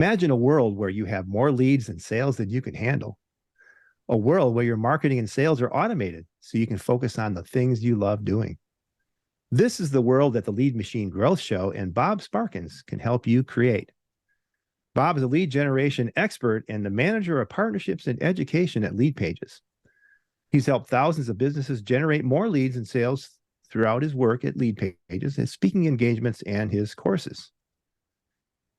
Imagine a world where you have more leads and sales than you can handle. A world where your marketing and sales are automated so you can focus on the things you love doing. This is the world that the Lead Machine Growth Show and Bob Sparkins can help you create. Bob is a lead generation expert and the manager of partnerships and education at Leadpages. He's helped thousands of businesses generate more leads and sales throughout his work at Leadpages, his speaking engagements, and his courses.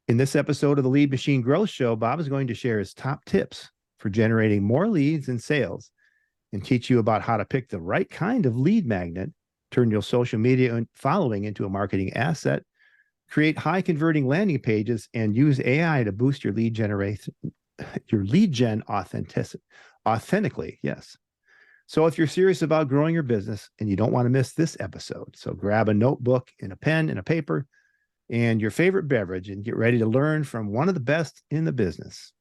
In this episode of the Lead Machine Growth Show, Bob is going to share his top tips for generating more leads and sales and teach you about how to pick the right kind of lead magnet, turn your social media following into a marketing asset, create high converting landing pages, and use AI to boost your lead generation, your lead gen authentically. Yes. So if you're serious about growing your business and you don't want to miss this episode, so grab a notebook and a pen and a paper and your favorite beverage and get ready to learn from one of the best in the business.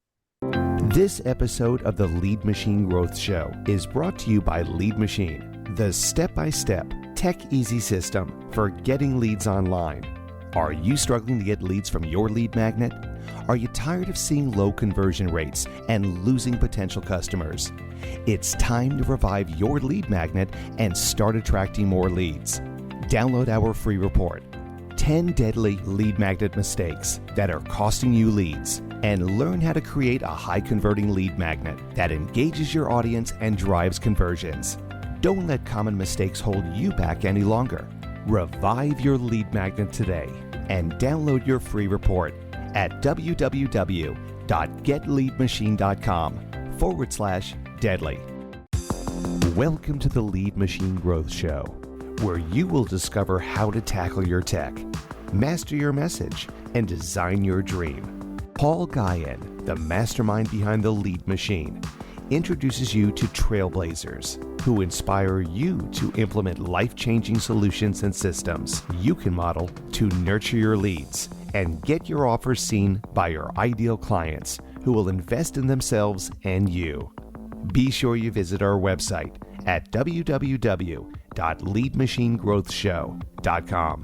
This episode of the Lead Machine Growth Show is brought to you by Lead Machine, the step-by-step, tech-easy system for getting leads online. Are you struggling to get leads from your lead magnet? Are you tired of seeing low conversion rates and losing potential customers? It's time to revive your lead magnet and start attracting more leads. Download our free report, 10 Deadly Lead Magnet Mistakes That Are Costing You Leads, and learn how to create a high-converting lead magnet that engages your audience and drives conversions. Don't let common mistakes hold you back any longer. Revive your lead magnet today and download your free report at www.getleadmachine.com/deadly. Welcome to the Lead Machine Growth Show, where you will discover how to tackle your tech, master your message, and design your dream. Paul Guyan, the mastermind behind the Lead Machine, introduces you to trailblazers who inspire you to implement life-changing solutions and systems you can model to nurture your leads and get your offers seen by your ideal clients who will invest in themselves and you. Be sure you visit our website at www.leadmachinegrowthshow.com.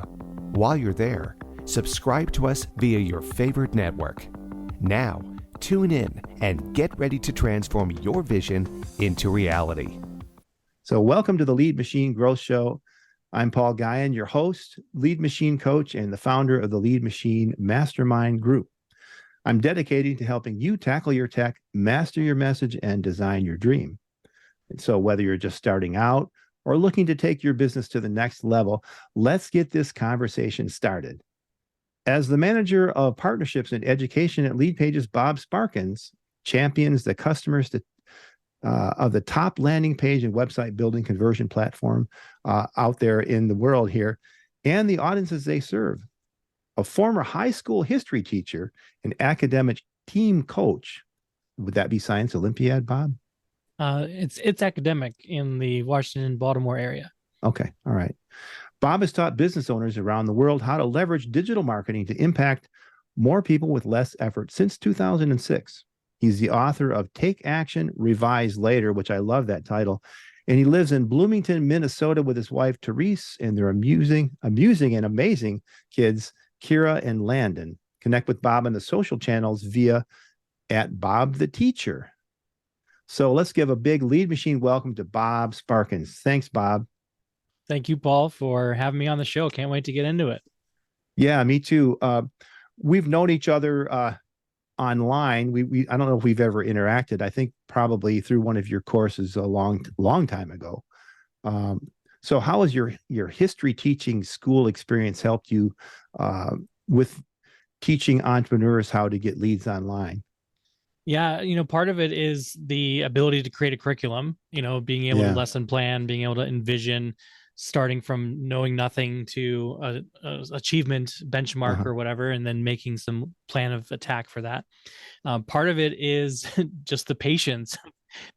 While you're there, subscribe to us via your favorite network. Now, tune in and get ready to transform your vision into reality. So welcome to the Lead Machine Growth Show. I'm Paul Guyan, your host, lead machine coach, and the founder of the Lead Machine Mastermind Group. I'm dedicated to helping you tackle your tech, master your message, and design your dream. And so whether you're just starting out or looking to take your business to the next level, let's get this conversation started. As the manager of partnerships and education at Leadpages, Bob Sparkins champions the customers of the top landing page and website building conversion platform out there in the world here, and the audiences they serve. A former high school history teacher and academic team coach. Would that be Science Olympiad, Bob? It's academic in the Washington, Baltimore area. Okay. All right. Bob has taught business owners around the world how to leverage digital marketing to impact more people with less effort since 2006. He's the author of Take Action, Revise Later, which I love that title. And he lives in Bloomington, Minnesota with his wife, Therese, and their amusing and amazing kids, Kira and Landon. Connect with Bob on the social channels via @BobTheTeacher. So let's give a big Lead Machine welcome to Bob Sparkins. Thanks, Bob. Thank you, Paul, for having me on the show. Can't wait to get into it. Yeah, me too. We've known each other online. I don't know if we've ever interacted. I think probably through one of your courses a long time ago. So how has your history teaching school experience helped you with teaching entrepreneurs how to get leads online? Yeah, part of it is the ability to create a curriculum, being able to lesson plan, being able to envision starting from knowing nothing to a achievement benchmark or whatever, and then making some plan of attack for that. Part of it is just the patience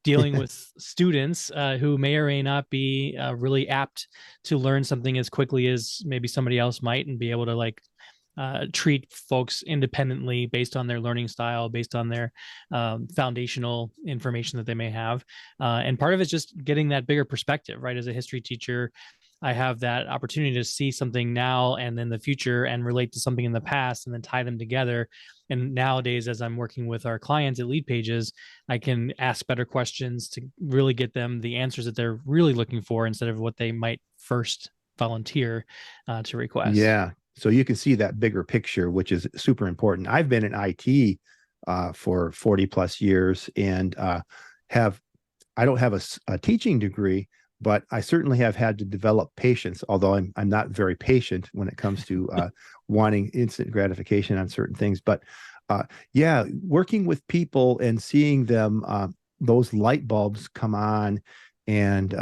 dealing with students who may or may not be really apt to learn something as quickly as maybe somebody else might, and be able to treat folks independently based on their learning style, based on their foundational information that they may have. And part of it's just getting that bigger perspective, right? As a history teacher, I have that opportunity to see something now and in the future and relate to something in the past and then tie them together. And nowadays, as I'm working with our clients at Leadpages, I can ask better questions to really get them the answers that they're really looking for instead of what they might first volunteer to request. Yeah. So you can see that bigger picture, which is super important. I've been in IT for 40 plus years and I don't have a teaching degree, but I certainly have had to develop patience, although I'm not very patient when it comes to wanting instant gratification on certain things. But yeah, working with people and seeing them, those light bulbs come on and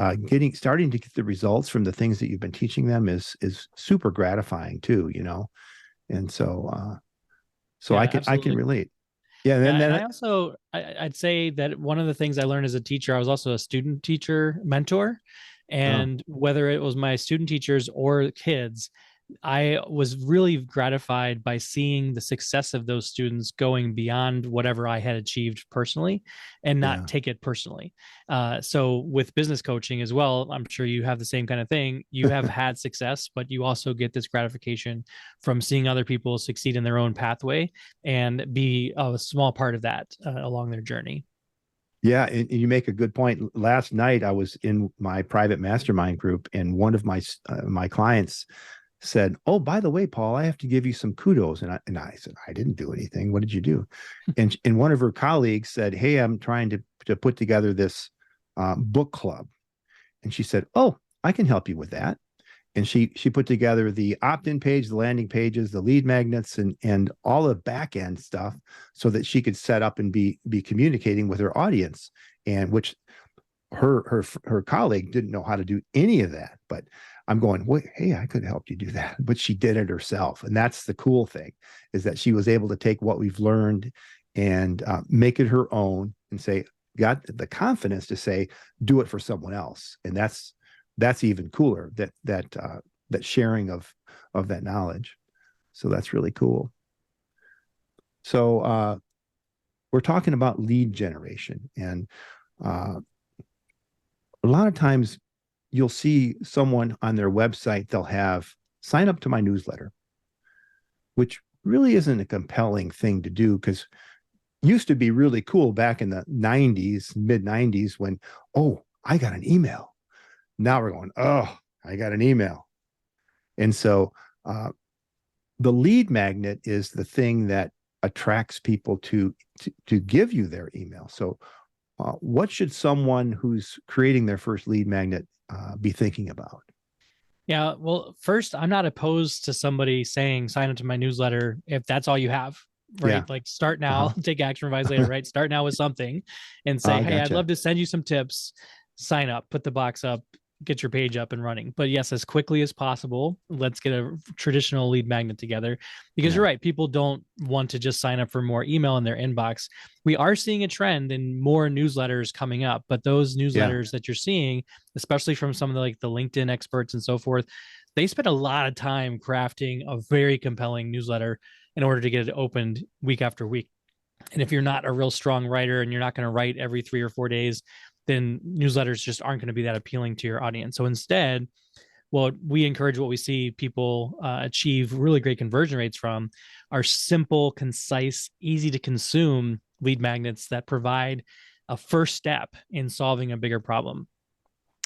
starting to get the results from the things that you've been teaching them is super gratifying too, you know. And so Yeah, I can absolutely. relate. Yeah, and Yeah, then and I also I'd say that one of the things I learned as a teacher, I was also a student teacher mentor, and whether it was my student teachers or kids, I was really gratified by seeing the success of those students going beyond whatever I had achieved personally and not yeah. take it personally. So with business coaching as well, I'm sure you have the same kind of thing. You have had success, but you also get this gratification from seeing other people succeed in their own pathway and be a small part of that along their journey. Yeah, and you make a good point. Last night, I was in my private mastermind group, and one of my clients said, "Oh, by the way, Paul, I have to give you some kudos." And I said, "I didn't do anything. What did you do?" And one of her colleagues said, "Hey, I'm trying to put together this book club." And she said, "Oh, I can help you with that." And she put together the opt-in page, the landing pages, the lead magnets, and all the back end stuff so that she could set up and be communicating with her audience. And which her colleague didn't know how to do any of that. But I'm going, wait, hey, I could help you do that. But she did it herself. And that's the cool thing, is that she was able to take what we've learned and make it her own and say, got the confidence to say, do it for someone else. And that's even cooler, that sharing of that knowledge. So that's really cool. So we're talking about lead generation, and a lot of times you'll see someone on their website, they'll have sign up to my newsletter, which really isn't a compelling thing to do, because used to be really cool back in the 90s, mid 90s, when, oh, I got an email. Now we're going, oh, I got an email. And so the lead magnet is the thing that attracts people to give you their email. So what should someone who's creating their first lead magnet be thinking about? Yeah, well, first, I'm not opposed to somebody saying sign up to my newsletter if that's all you have, right? Yeah. Like start now, take action, revise later, right? Start now with something and say, hey, I'd Gotcha. love to send you some tips. Sign up, put the box up, get your page up and running. But yes, as quickly as possible, let's get a traditional lead magnet together, because you're right. People don't want to just sign up for more email in their inbox. We are seeing a trend in more newsletters coming up, but those newsletters that you're seeing, especially from some of the LinkedIn experts and so forth, they spend a lot of time crafting a very compelling newsletter in order to get it opened week after week. And if you're not a real strong writer and you're not going to write every 3 or 4 days, then newsletters just aren't going to be that appealing to your audience. So instead, what we encourage, what we see people achieve really great conversion rates from, are simple, concise, easy to consume lead magnets that provide a first step in solving a bigger problem.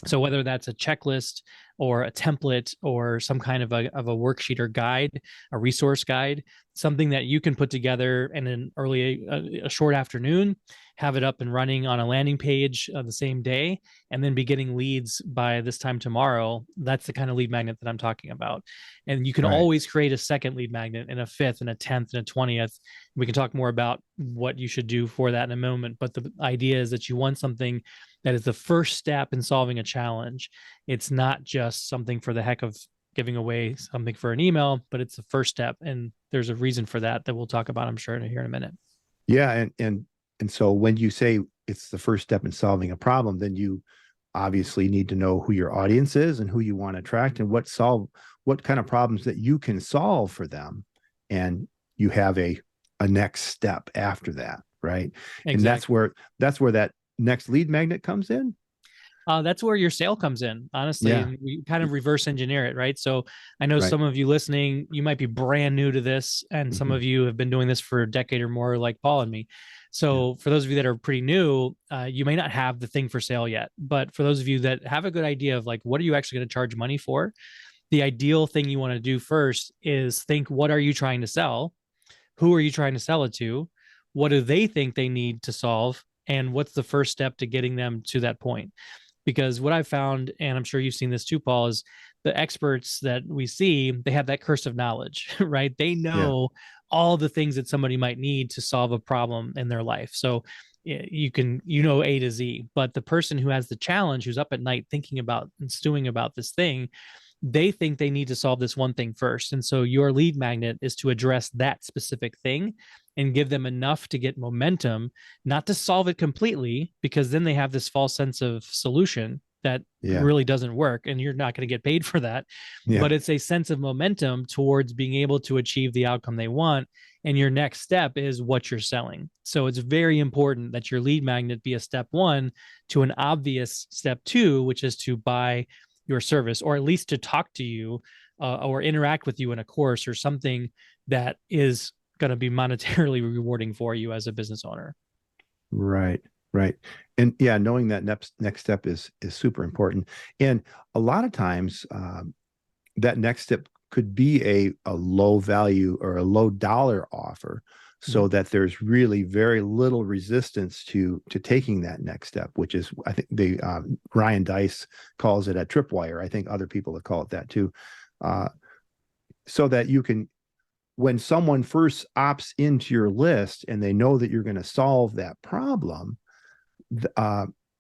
So whether that's a checklist or a template or some kind of a worksheet or guide, a resource guide, something that you can put together in a short afternoon, have it up and running on a landing page the same day, and then be getting leads by this time tomorrow. That's the kind of lead magnet that I'm talking about. And you can always create a second lead magnet and a fifth and a 10th and a 20th. We can talk more about what you should do for that in a moment. But the idea is that you want something that is the first step in solving a challenge. It's not just something for the heck of giving away something for an email, but it's the first step. And there's a reason for that we'll talk about, I'm sure, here in a minute. Yeah. And so when you say it's the first step in solving a problem, then you obviously need to know who your audience is and who you want to attract and what kind of problems that you can solve for them. And you have a next step after that, right? Exactly. And that's where that next lead magnet comes in. That's where your sale comes in, honestly. Yeah. And we kind of reverse engineer it, right? So I know Right. some of you listening, you might be brand new to this, and some Hmm. of you have been doing this for a decade or more, like Paul and me. Yeah. So for those of you that are pretty new, you may not have the thing for sale yet. But for those of you that have a good idea of like, what are you actually going to charge money for? The ideal thing you want to do first is think, what are you trying to sell? Who are you trying to sell it to? What do they think they need to solve? And what's the first step to getting them to that point? Because what I've found, and I'm sure you've seen this too, Paul, is the experts that we see, they have that curse of knowledge, right? They Yeah. know all the things that somebody might need to solve a problem in their life. So you can, A to Z, but the person who has the challenge, who's up at night thinking about and stewing about this thing, they think they need to solve this one thing first. And so your lead magnet is to address that specific thing and give them enough to get momentum, not to solve it completely, because then they have this false sense of solution that Yeah. really doesn't work and you're not going to get paid for that. Yeah. But it's a sense of momentum towards being able to achieve the outcome they want. And your next step is what you're selling. So it's very important that your lead magnet be a step one to an obvious step two, which is to buy your service, or at least to talk to you or interact with you in a course or something that is going to be monetarily rewarding for you as a business owner. Right. Right. And yeah, knowing that next step is super important. And a lot of times that next step could be a low value or a low dollar offer, so that there's really very little resistance to taking that next step, which is, I think Ryan Dice calls it a tripwire. I think other people would call it that too. So that you can, when someone first opts into your list and they know that you're going to solve that problem,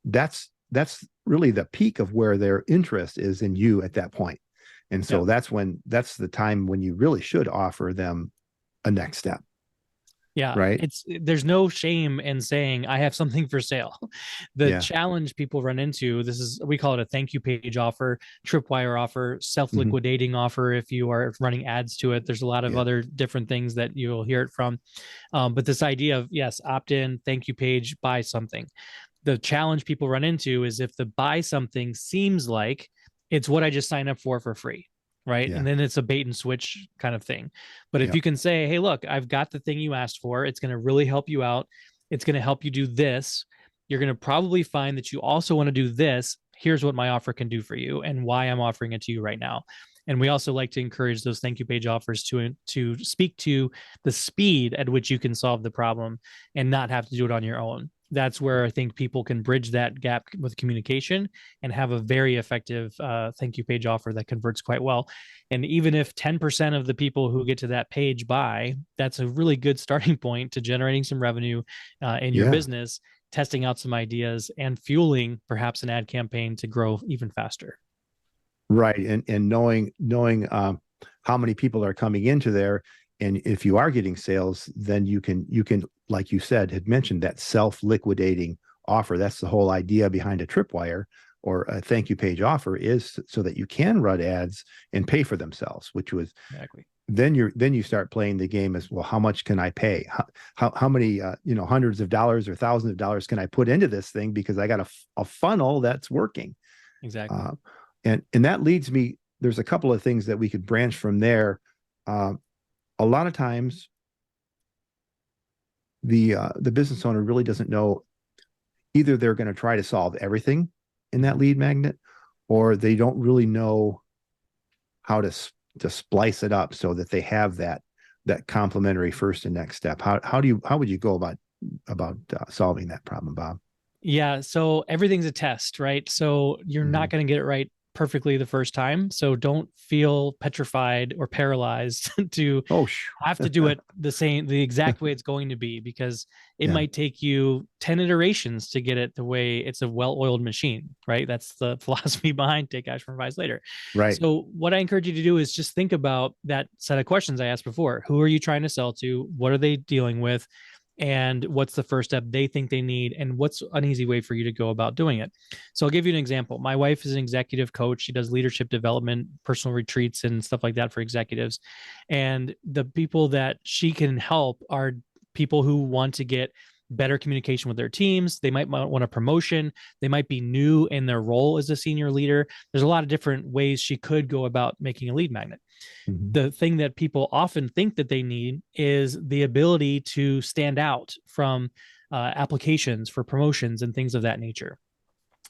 that's really the peak of where their interest is in you at that point. And so that's the time when you really should offer them a next step. Yeah, right. There's no shame in saying I have something for sale. The challenge people run into, we call it a thank you page offer, tripwire offer, self-liquidating offer if you are running ads to it. There's a lot of other different things that you'll hear it from. But this idea of, yes, opt in, thank you page, buy something. The challenge people run into is if the buy something seems like it's what I just signed up for free. Right. Yeah. And then it's a bait and switch kind of thing. But if you can say, hey, look, I've got the thing you asked for, it's going to really help you out. It's going to help you do this. You're going to probably find that you also want to do this. Here's what my offer can do for you and why I'm offering it to you right now. And we also like to encourage those thank you page offers to speak to the speed at which you can solve the problem and not have to do it on your own. That's where I think people can bridge that gap with communication and have a very effective thank you page offer that converts quite well. And even if 10% of the people who get to that page buy, that's a really good starting point to generating some revenue in your business, testing out some ideas, and fueling perhaps an ad campaign to grow even faster. Right. And knowing how many people are coming into there. And if you are getting sales, then you can, like you had mentioned, that self-liquidating offer. That's the whole idea behind a tripwire or a thank you page offer, is so that you can run ads and pay for themselves, which was then you start playing the game as well. How much can I pay? How many, hundreds of dollars or thousands of dollars can I put into this thing? Because I got a funnel that's working. Exactly. And that leads me, there's a couple of things that we could branch from there. A lot of times the business owner really doesn't know, either they're going to try to solve everything in that lead magnet, or they don't really know how to splice it up so that they have that complementary first and next step. How would you go about solving that problem, Bob? Yeah. So everything's a test, right? So you're not going to get it right perfectly the first time. So don't feel petrified or paralyzed to have to do it the exact way it's going to be, because it might take you 10 iterations to get it the way it's a well-oiled machine, right? That's the philosophy behind take action, revise later. Right. So what I encourage you to do is just think about that set of questions I asked before. Who are you trying to sell to? What are they dealing with? And what's the first step they think they need, and what's an easy way for you to go about doing it. So I'll give you an example. My wife is an executive coach. She does leadership development, personal retreats, and stuff like that for executives. And the people that she can help are people who want to get better communication with their teams. They might want a promotion. They might be new in their role as a senior leader. There's a lot of different ways she could go about making a lead magnet. The thing that people often think that they need is the ability to stand out from applications for promotions and things of that nature.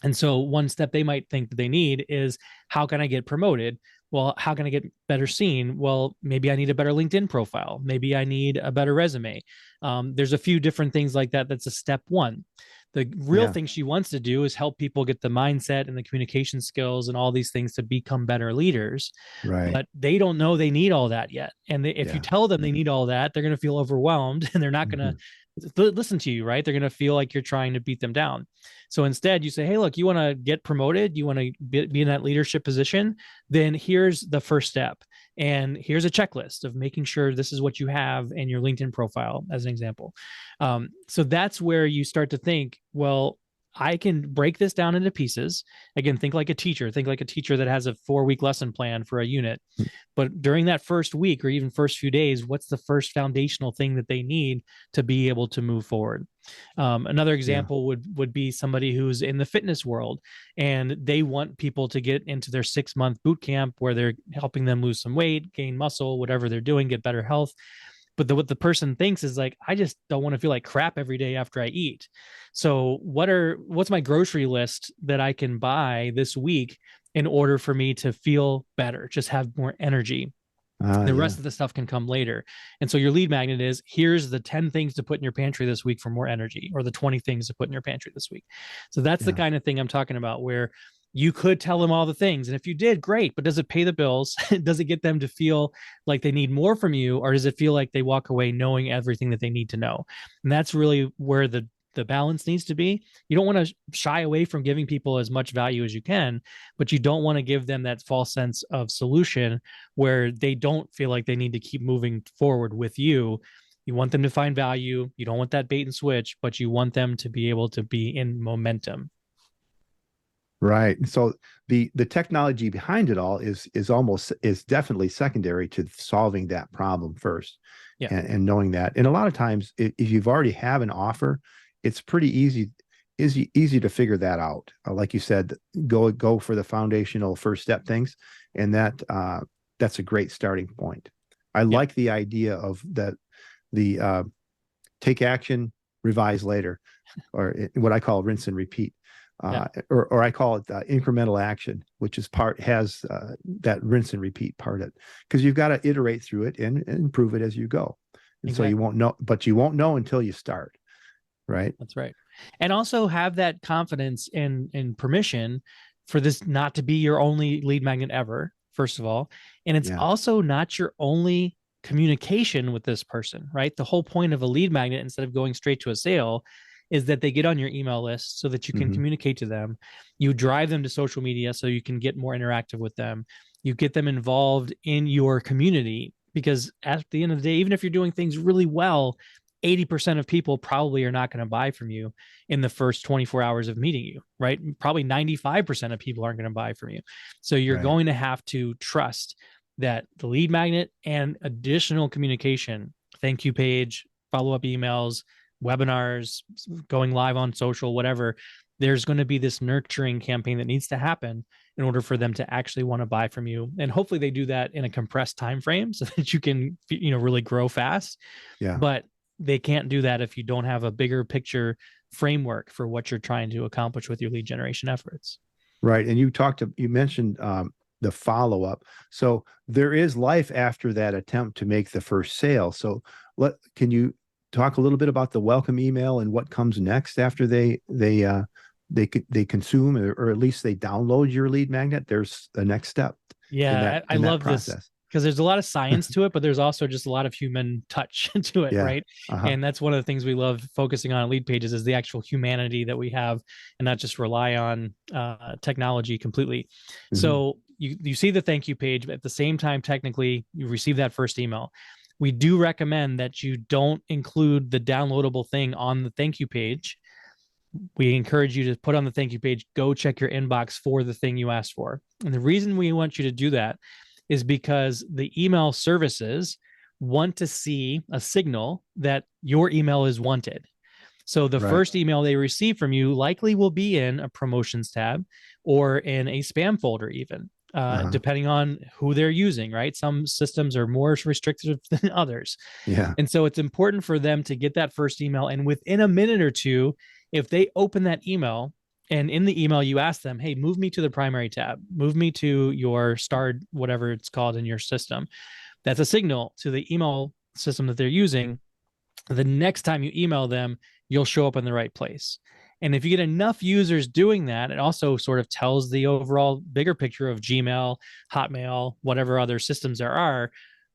And so one step they might think that they need is, how can I get promoted? Well, how can I get better seen? Well, maybe I need a better LinkedIn profile. Maybe I need a better resume. There's a few different things like that. That's a step one. The real thing she wants to do is help people get the mindset and the communication skills and all these things to become better leaders. Right. But they don't know they need all that yet. And if you tell them they need all that, they're going to feel overwhelmed and they're not going to listen to you, right? They're going to feel like you're trying to beat them down. So instead you say, hey, look, you want to get promoted, you want to be in that leadership position, then here's the first step. And here's a checklist of making sure this is what you have in your LinkedIn profile, as an example. So that's where you start to think, well, I can break this down into pieces. Again, think like a teacher that has a 4-week lesson plan for a unit. But during that first week or even first few days, what's the first foundational thing that they need to be able to move forward? Another example would be somebody who's in the fitness world and they want people to get into their 6-month boot camp where they're helping them lose some weight, gain muscle, whatever they're doing, get better health. But what the person thinks is like, I just don't want to feel like crap every day after I eat. So what's my grocery list that I can buy this week in order for me to feel better, just have more energy? The rest of the stuff can come later. And so your lead magnet is, here's the 10 things to put in your pantry this week for more energy, or the 20 things to put in your pantry this week. So that's the kind of thing I'm talking about, where you could tell them all the things. And if you did, great. But does it pay the bills? Does it get them to feel like they need more from you? Or does it feel like they walk away knowing everything that they need to know? And that's really where the balance needs to be. You don't want to shy away from giving people as much value as you can, but you don't want to give them that false sense of solution where they don't feel like they need to keep moving forward with you. You want them to find value. You don't want that bait and switch, but you want them to be able to be in momentum. Right. So the technology behind it all is definitely secondary to solving that problem first. And knowing that. And a lot of times, if you've already have an offer, it's pretty easy to figure that out. Like you said, go for the foundational first step things, and that's a great starting point. I like the idea of that, the take action, revise later, or what I call rinse and repeat. Or I call it incremental action, which has that rinse and repeat part of it, because you've got to iterate through it and improve it as you go. And so you won't know until you start. Right. That's right. And also have that confidence and permission for this not to be your only lead magnet ever, first of all. And it's also not your only communication with this person, right? The whole point of a lead magnet, instead of going straight to a sale, is that they get on your email list so that you can communicate to them. You drive them to social media so you can get more interactive with them. You get them involved in your community, because at the end of the day, even if you're doing things really well, 80% of people probably are not going to buy from you in the first 24 hours of meeting you, right? Probably 95% of people aren't going to buy from you. So you're going to have to trust that the lead magnet and additional communication, thank you page, follow-up emails, webinars, going live on social, whatever, there's going to be this nurturing campaign that needs to happen in order for them to actually want to buy from you. And hopefully they do that in a compressed time frame so that you can, really grow fast. But they can't do that if you don't have a bigger picture framework for what you're trying to accomplish with your lead generation efforts. Right. And you mentioned the follow-up. So there is life after that attempt to make the first sale. So can you talk a little bit about the welcome email and what comes next after they consume, or at least they download your lead magnet? There's the next step. I love this, because there's a lot of science to it, but there's also just a lot of human touch to it, right? And that's one of the things we love focusing on at Leadpages, is the actual humanity that we have, and not just rely on technology completely. So you see the thank you page, but at the same time, technically, you receive that first email. We do recommend that you don't include the downloadable thing on the thank you page. We encourage you to put on the thank you page, go check your inbox for the thing you asked for. And the reason we want you to do that is because the email services want to see a signal that your email is wanted. So the Right. first email they receive from you likely will be in a promotions tab or in a spam folder even. Depending on who they're using, right? Some systems are more restrictive than others. Yeah. And so it's important for them to get that first email. And within a minute or two, if they open that email and in the email, you ask them, hey, move me to the primary tab, move me to your starred, whatever it's called in your system. That's a signal to the email system that they're using. The next time you email them, you'll show up in the right place. And if you get enough users doing that, it also sort of tells the overall bigger picture of Gmail, Hotmail, whatever other systems there are,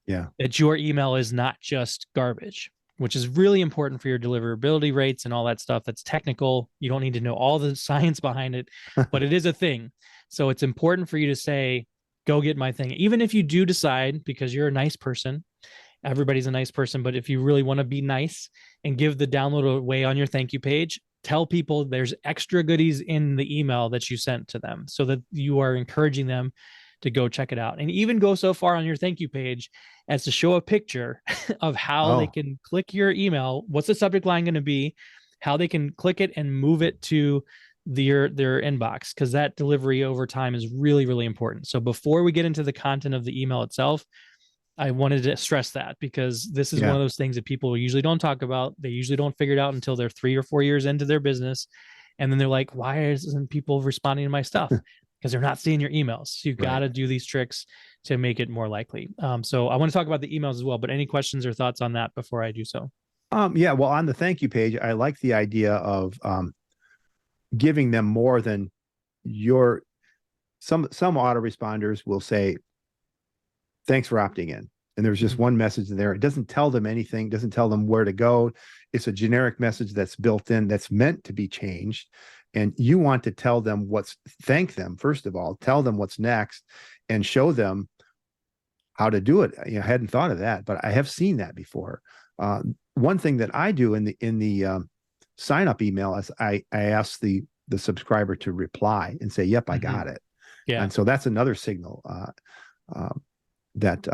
that your email is not just garbage, which is really important for your deliverability rates and all that stuff. That's technical. You don't need to know all the science behind it, but it is a thing. So it's important for you to say, go get my thing. Even if you do decide, because you're a nice person, everybody's a nice person, but if you really want to be nice and give the download away on your thank you page, tell people there's extra goodies in the email that you sent to them so that you are encouraging them to go check it out. And even go so far on your thank you page as to show a picture of how they can click your email. What's the subject line going to be? How they can click it and move it to their inbox, because that delivery over time is really, really important. So before we get into the content of the email itself, I wanted to stress that, because this is one of those things that people usually don't talk about. They usually don't figure it out until they're 3 or 4 years into their business. And then they're like, why isn't people responding to my stuff? Because they're not seeing your emails. So you've got to do these tricks to make it more likely. So I want to talk about the emails as well, but any questions or thoughts on that before I do so? Yeah, well, on the thank you page, I like the idea of giving them more than your, some autoresponders will say, thanks for opting in. And there's just one message in there. It doesn't tell them anything, doesn't tell them where to go. It's a generic message that's built in, that's meant to be changed. And you want to tell them thank them, first of all, tell them what's next and show them how to do it. I hadn't thought of that, but I have seen that before. One thing that I do in the sign up email is I ask the subscriber to reply and say, yep, I got it. Yeah. And so that's another signal that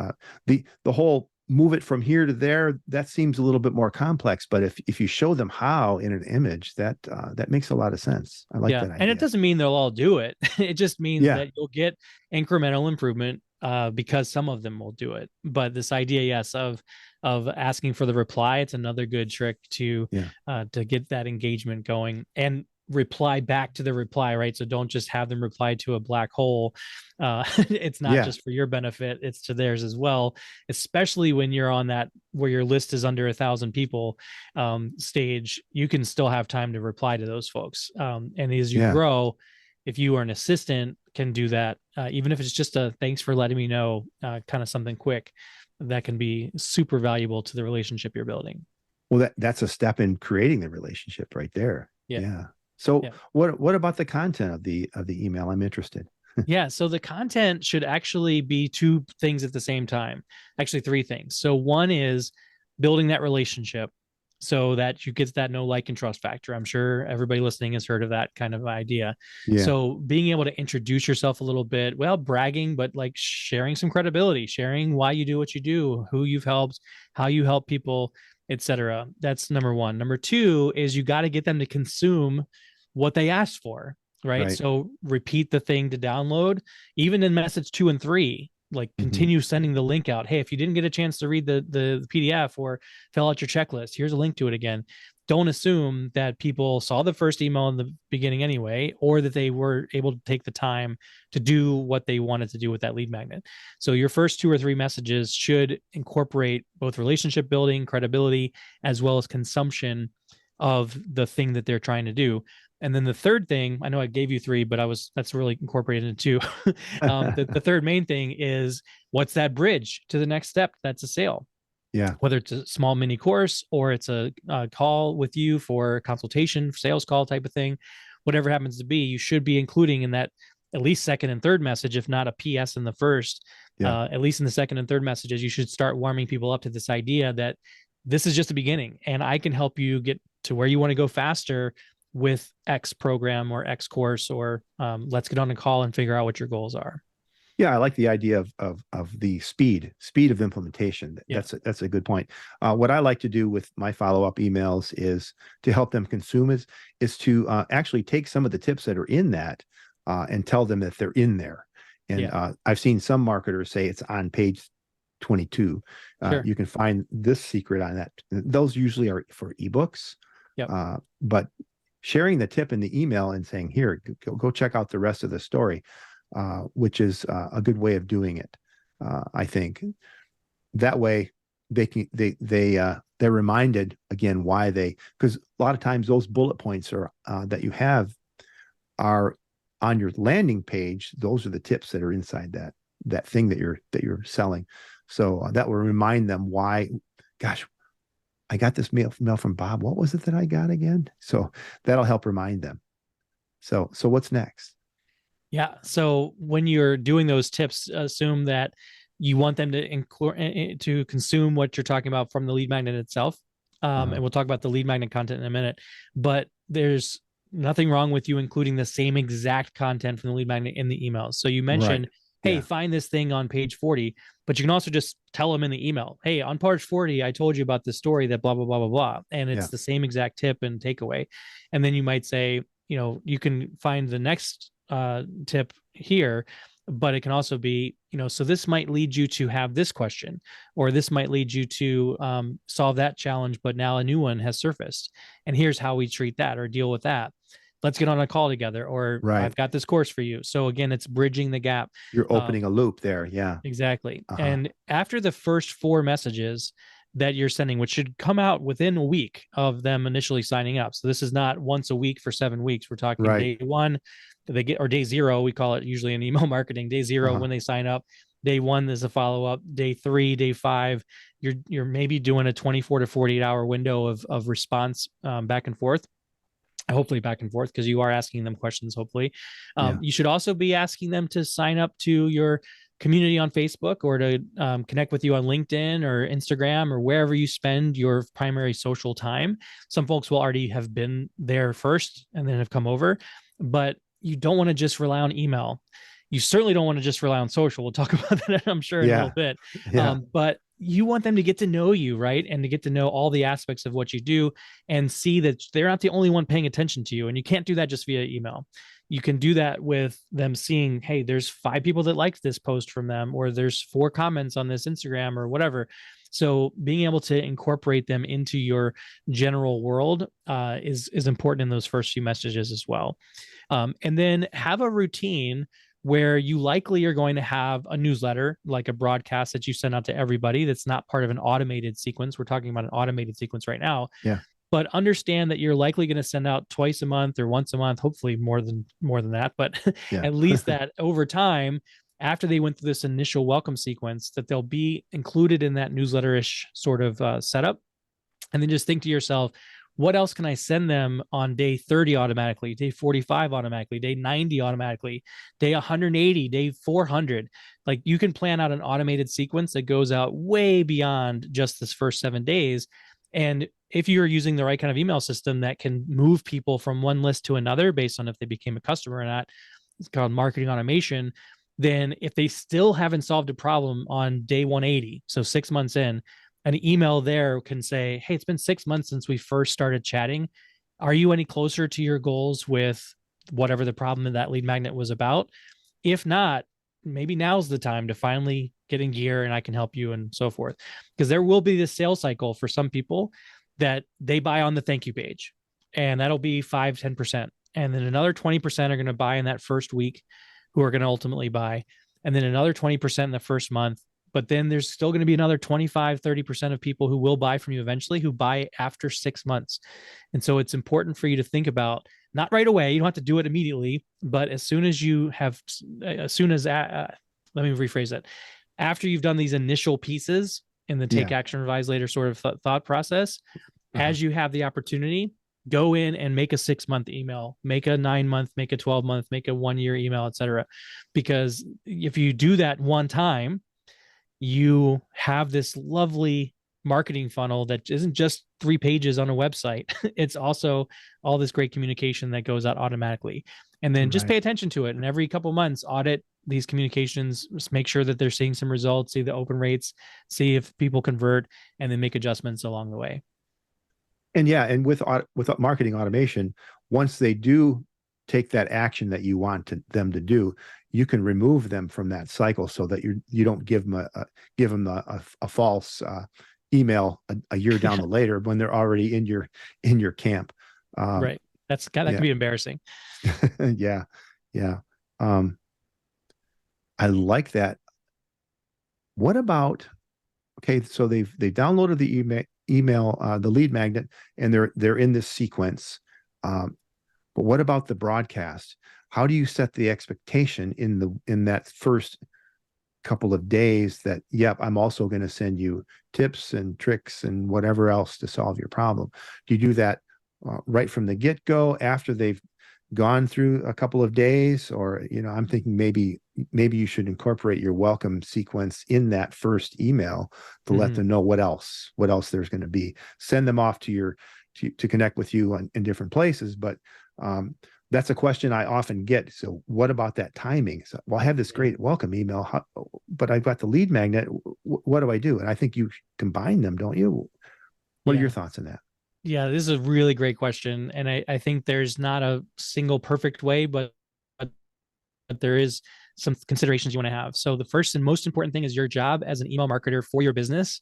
the whole move it from here to there, that seems a little bit more complex. But if you show them how in an image, that makes a lot of sense. I like that idea. And it doesn't mean they'll all do it. It just means that you'll get incremental improvement because some of them will do it. But this idea, yes, of asking for the reply, it's another good trick to get that engagement going and reply back to the reply, right? So don't just have them reply to a black hole. It's not just for your benefit, it's to theirs as well, especially when you're on that where your list is under 1,000 people stage. You can still have time to reply to those folks. And as you grow, if you are an assistant, can do that, even if it's just a thanks for letting me know, kind of something quick, that can be super valuable to the relationship you're building. Well, that's a step in creating the relationship right there. So what about the content of the email? I'm interested. So the content should actually be 2 things at the same time. Actually 3 things. So one is building that relationship so that you get that know, like, and trust factor. I'm sure everybody listening has heard of that kind of idea. So being able to introduce yourself a little bit, well, bragging, but like sharing some credibility, sharing why you do what you do, who you've helped, how you help people, etc. That's number 1. Number 2 is you got to get them to consume what they asked for, right? So repeat the thing to download, even in message 2 and 3, like continue sending the link out. Hey, if you didn't get a chance to read the PDF or fill out your checklist, here's a link to it again. Don't assume that people saw the first email in the beginning anyway, or that they were able to take the time to do what they wanted to do with that lead magnet. So your first 2 or 3 messages should incorporate both relationship building, credibility, as well as consumption of the thing that they're trying to do. And then the third thing, I know I gave you 3, but that's really incorporated into 2. The third main thing is, what's that bridge to the next step? That's a sale. Whether it's a small mini course or it's a call with you for consultation, sales call type of thing, whatever it happens to be, you should be including in that at least second and third message, if not a PS in the first, at least in the second and third messages, you should start warming people up to this idea that this is just the beginning and I can help you get to where you want to go faster with X program or X course, or let's get on a call and figure out what your goals are. Yeah, I like the idea of the speed of implementation. Yeah. That's a good point. What I like to do with my follow-up emails is to help them consume is to actually take some of the tips that are in that and tell them that they're in there. And Yeah. I've seen some marketers say it's on page 22. Sure. You can find this secret on that. Those usually are for ebooks. Yep. But sharing the tip in the email and saying, here, go check out the rest of the story, which is a good way of doing it. I think that way they're reminded again why because a lot of times those bullet points are that you have are on your landing page. Those are the tips that are inside that thing that you're selling. So that will remind them why. Gosh, I got this mail from Bob. What was it that I got again? So that'll help remind them. So what's next? Yeah. So when you're doing those tips, assume that you want them to consume what you're talking about from the lead magnet itself. And we'll talk about the lead magnet content in a minute, but there's nothing wrong with you including the same exact content from the lead magnet in the emails. So you mentioned, hey, find this thing on page 40, but you can also just tell them in the email, hey, on page 40, I told you about this story that blah, blah, blah, blah, blah. And it's the same exact tip and takeaway. And then you might say, you can find the next tip here, but it can also be, so this might lead you to have this question, or this might lead you to solve that challenge, but now a new one has surfaced. And here's how we treat that or deal with that. Let's get on a call together, or I've got this course for you. So again, it's bridging the gap. You're opening a loop there. Yeah, exactly. And after the first 4 messages that you're sending, which should come out within a week of them initially signing up. So this is not once a week for 7 weeks. We're talking day 1, or day 0. We call it usually in email marketing, day 0 when they sign up. Day 1 is a follow-up. Day 3, day 5, you're maybe doing a 24 to 48 hour window of response back and forth. Hopefully back and forth, because you are asking them questions, hopefully. You should also be asking them to sign up to your community on Facebook, or to connect with you on LinkedIn or Instagram, or wherever you spend your primary social time. Some folks will already have been there first and then have come over, but you don't want to just rely on email. You certainly don't want to just rely on social. We'll talk about that, I'm sure, in a little bit. But you want them to get to know you, right? And to get to know all the aspects of what you do and see that they're not the only one paying attention to you. And you can't do that just via email. You can do that with them seeing, hey, there's 5 people that liked this post from them, or there's 4 comments on this Instagram or whatever. So being able to incorporate them into your general world is important in those first few messages as well. And then have a routine where you likely are going to have a newsletter, like a broadcast that you send out to everybody that's not part of an automated sequence. We're talking about an automated sequence right now. Yeah. But understand that you're likely going to send out twice a month or once a month, hopefully more than that, but at least that over time, after they went through this initial welcome sequence, that they'll be included in that newsletter-ish sort of setup. And then just think to yourself, what else can I send them on day 30 automatically, day 45 automatically, day 90 automatically, day 180, day 400? Like, you can plan out an automated sequence that goes out way beyond just this first 7 days. And if you're using the right kind of email system that can move people from one list to another based on if they became a customer or not, it's called marketing automation. Then if they still haven't solved a problem on day 180, so 6 months in, an email there can say, hey, it's been 6 months since we first started chatting. Are you any closer to your goals with whatever the problem that lead magnet was about? If not, maybe now's the time to finally get in gear and I can help you, and so forth. Because there will be this sales cycle for some people that they buy on the thank you page, and that'll be 5-10%. And then another 20% are going to buy in that first week, who are going to ultimately buy. And then another 20% in the first month. But then there's still going to be another 25-30% of people who will buy from you eventually, who buy after 6 months. And so it's important for you to think about, not right away, you don't have to do it immediately, but let me rephrase that. After you've done these initial pieces in the take action, revise later sort of thought process, as you have the opportunity, go in and make a 6-month email, make a 9-month, make a 12-month, make a 1-year email, etc. Because if you do that one time, you have this lovely marketing funnel that isn't just 3 pages on a website. It's also all this great communication that goes out automatically. And then just pay attention to it. And every couple months, audit these communications, just make sure that they're seeing some results, see the open rates, see if people convert, and then make adjustments along the way. And yeah, and with marketing automation, once they do take that action that you want them to do, you can remove them from that cycle so that you don't give them a false email a year down the later when they're already in your camp. Right. That can be embarrassing. Yeah. I like that. What about, okay, so they've downloaded the email, the lead magnet, and they're in this sequence. But what about the broadcast? How do you set the expectation in that first couple of days that, yep, I'm also going to send you tips and tricks and whatever else to solve your problem? Do you do that right from the get-go after they've gone through a couple of days? Or, I'm thinking maybe you should incorporate your welcome sequence in that first email to let them know what else there's going to be. Send them off to connect with you in different places. But that's a question I often get. So what about that timing? So, well, I have this great welcome email, but I've got the lead magnet. What do I do? And I think you combine them, don't you? What are your thoughts on that? Yeah, this is a really great question. And I think there's not a single perfect way, but there is some considerations you want to have. So the first and most important thing is your job as an email marketer for your business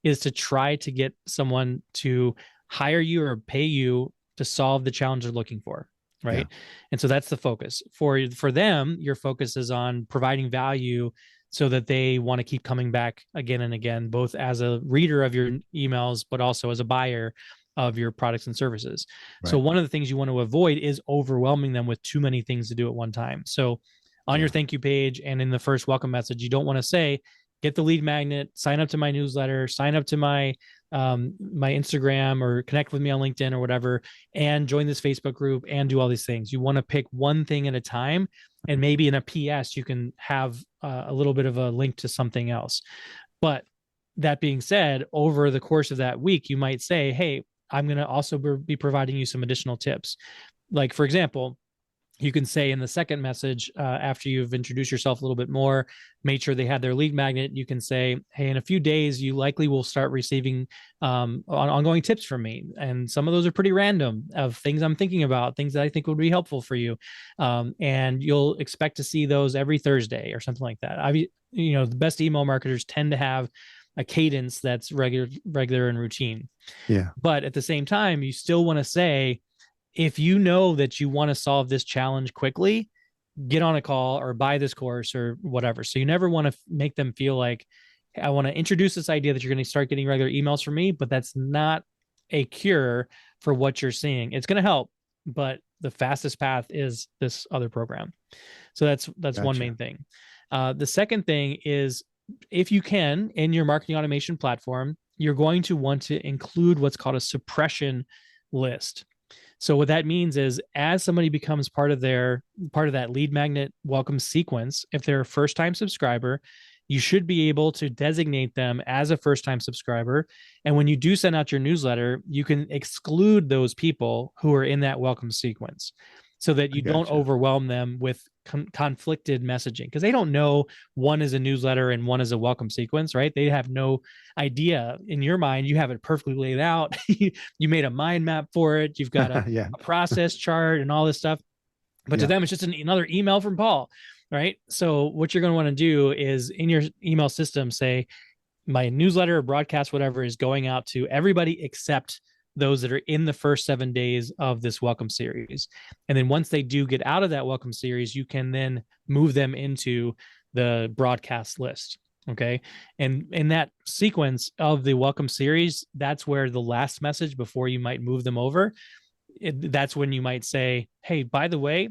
is to try to get someone to hire you or pay you to solve the challenge they're looking for. Right. Yeah. And so that's the focus for them. Your focus is on providing value so that they want to keep coming back again and again, both as a reader of your emails, but also as a buyer of your products and services. Right. So one of the things you want to avoid is overwhelming them with too many things to do at one time. So on your thank you page and in the first welcome message, you don't want to say, get the lead magnet, sign up to my newsletter, sign up to my Instagram, or connect with me on LinkedIn or whatever, and join this Facebook group and do all these things. You want to pick one thing at a time, and maybe in a PS, you can have a little bit of a link to something else. But that being said, over the course of that week, you might say, hey, I'm going to also be providing you some additional tips. Like, for example, you can say in the second message, after you've introduced yourself a little bit more, made sure they had their lead magnet, you can say, hey, in a few days, you likely will start receiving ongoing tips from me. And some of those are pretty random, of things I'm thinking about, things that I think would be helpful for you. And you'll expect to see those every Thursday or something like that. The best email marketers tend to have a cadence that's regular and routine. Yeah. But at the same time, you still want to say, if you know that you want to solve this challenge quickly, get on a call or buy this course or whatever. So you never want to make them feel like, I want to introduce this idea that you're going to start getting regular emails from me, but that's not a cure for what you're seeing. It's going to help, but the fastest path is this other program. So that's gotcha. One main thing. The second thing is, if you can, in your marketing automation platform, you're going to want to include what's called a suppression list. So what that means is, as somebody becomes part of that lead magnet welcome sequence, if they're a first-time subscriber, you should be able to designate them as a first-time subscriber. And when you do send out your newsletter, you can exclude those people who are in that welcome sequence, so that you don't overwhelm them with conflicted messaging, because they don't know one is a newsletter and one is a welcome sequence, right? They have no idea. In your mind, you have it perfectly laid out. You made a mind map for it. You've got a process chart and all this stuff. But to them, it's just another email from Paul, right? So what you're going to want to do is, in your email system, say, my newsletter or broadcast, whatever, is going out to everybody except those that are in the first 7 days of this welcome series. And then once they do get out of that welcome series, you can then move them into the broadcast list. Okay. And in that sequence of the welcome series, that's where the last message before you might move them over, that's when you might say, hey, by the way,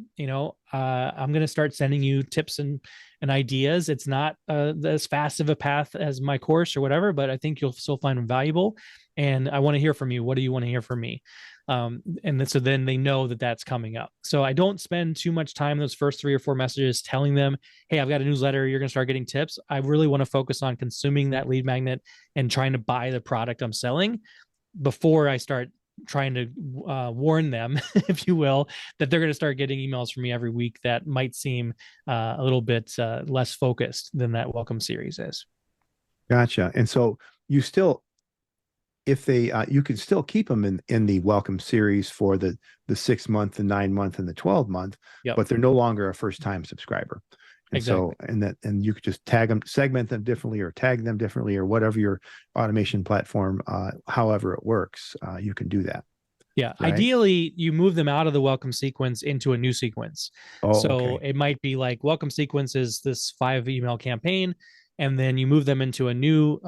I'm going to start sending you tips and ideas. It's not as fast of a path as my course or whatever, but I think you'll still find them valuable. and I want to hear from you. What do you want to hear from me? So then they know that that's coming up. So I don't spend too much time in those first 3 or 4 messages telling them, hey, I've got a newsletter, you're going to start getting tips. I really want to focus on consuming that lead magnet and trying to buy the product I'm selling before I start trying to warn them, if you will, that they're going to start getting emails from me every week that might seem a little bit less focused than that welcome series is. Gotcha. And so you still, if they, you can still keep them in the welcome series for the 6 month, the 9 month, and the 12 month, Yep. but they're no longer a first time subscriber. And Exactly. so, and you could just tag them, segment them differently, or tag them differently, or whatever your automation platform, however it works, you can do that. Yeah. Right? Ideally, you move them out of the welcome sequence into a new sequence. Oh, So okay. it might be like welcome sequence is this 5 email campaign, and then you move them into a new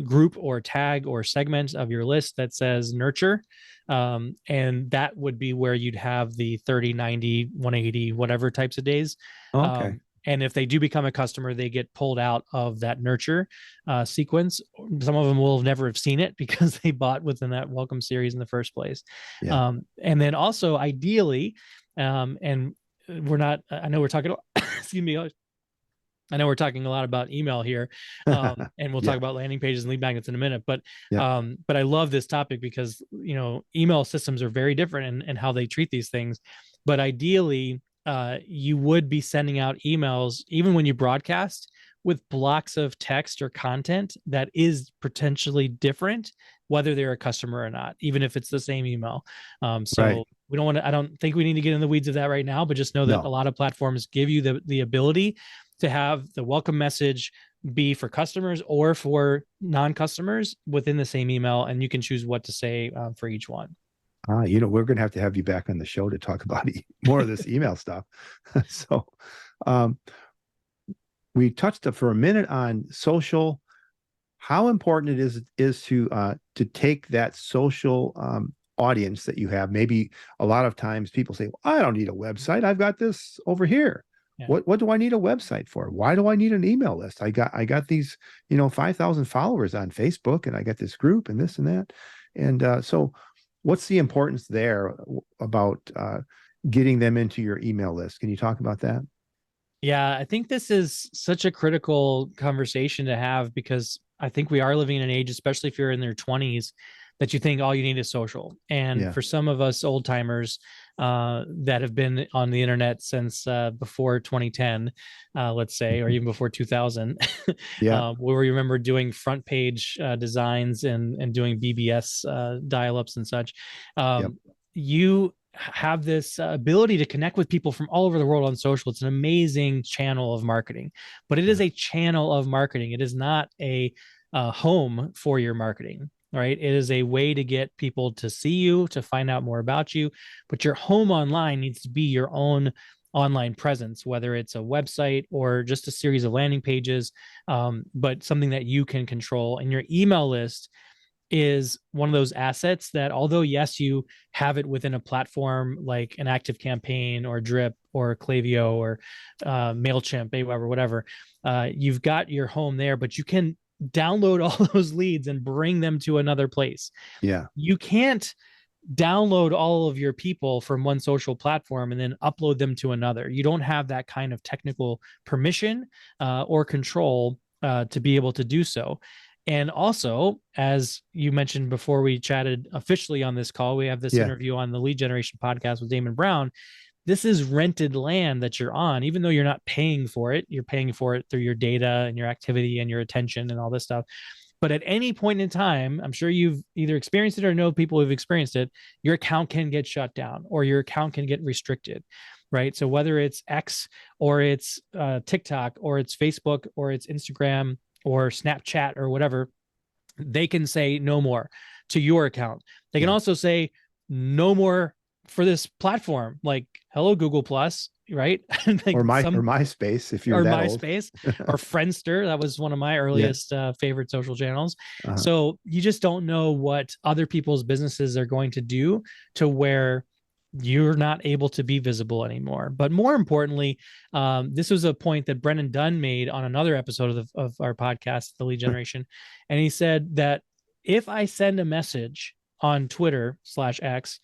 group or tag or segment of your list that says nurture. And that would be where you'd have the 30, 90, 180, whatever types of days. Okay. And if they do become a customer, they get pulled out of that nurture sequence. Some of them will never have seen it because they bought within that welcome series in the first place. Yeah. And then also ideally, and we're not, I know we're talking, excuse me, I know we're talking a lot about email here, and we'll talk Yeah. about landing pages and lead magnets in a minute. But Yeah. I love this topic because email systems are very different in how they treat these things. But ideally, you would be sending out emails even when you broadcast with blocks of text or content that is potentially different, whether they're a customer or not, even if it's the same email. So Right. we don't want to. I don't think we need to get in the weeds of that right now. But just know that No. a lot of platforms give you the ability to have the welcome message be for customers or for non-customers within the same email, and you can choose what to say for each one. We're going to have you back on the show to talk about more of this email stuff. So, we touched for a minute on social. How important it is to take that social audience that you have. Maybe a lot of times people say, well, I don't need a website. I've got this over here. Yeah. What do I need a website for? Why do I need an email list? I got these 5,000 followers on Facebook, and I got this group and this and that. And so what's the importance there about getting them into your email list? Can you talk about that? Yeah, I think this is such a critical conversation to have because I think we are living in an age, especially if you're in their 20s, that you think all you need is social. And Yeah. for some of us old timers that have been on the internet since before 2010, let's say, or even before 2000, Yeah. where we remember doing front page designs and doing BBS dial-ups and such, Yep. you have this ability to connect with people from all over the world on social. It's an amazing channel of marketing, but it is a channel of marketing. It is not a home for your marketing, right? It is a way to get people to see you, to find out more about you, but your home online needs to be your own online presence, whether it's a website or just a series of landing pages, but something that you can control. And your email list is one of those assets that, although yes, you have it within a platform like an Active Campaign or Drip or Klaviyo or MailChimp, Aweber, whatever, you've got your home there, but you can download all those leads and bring them to another place. Yeah. You can't download all of your people from one social platform and then upload them to another. You don't have that kind of technical permission or control to be able to do so. And also, as you mentioned before we chatted officially on this call, we have this interview on the Lead Generation podcast with Damon Brown. This is rented land that you're on, even though you're not paying for it. You're paying for it through your data and your activity and your attention and all this stuff. But at any point in time, I'm sure you've either experienced it or know people who've experienced it, your account can get shut down or your account can get restricted, right? So whether it's X or it's TikTok or it's Facebook or it's Instagram or Snapchat or whatever, they can say no more to your account. They can also say no more for this platform, like hello Google Plus, right? Like or MySpace if you're that MySpace or Friendster. That was one of my earliest favorite social channels. So you just don't know what other people's businesses are going to do to where you're not able to be visible anymore. But more importantly, this was a point that Brennan Dunn made on another episode of our podcast, The Lead Generation. And he said that if I send a message on Twitter/X,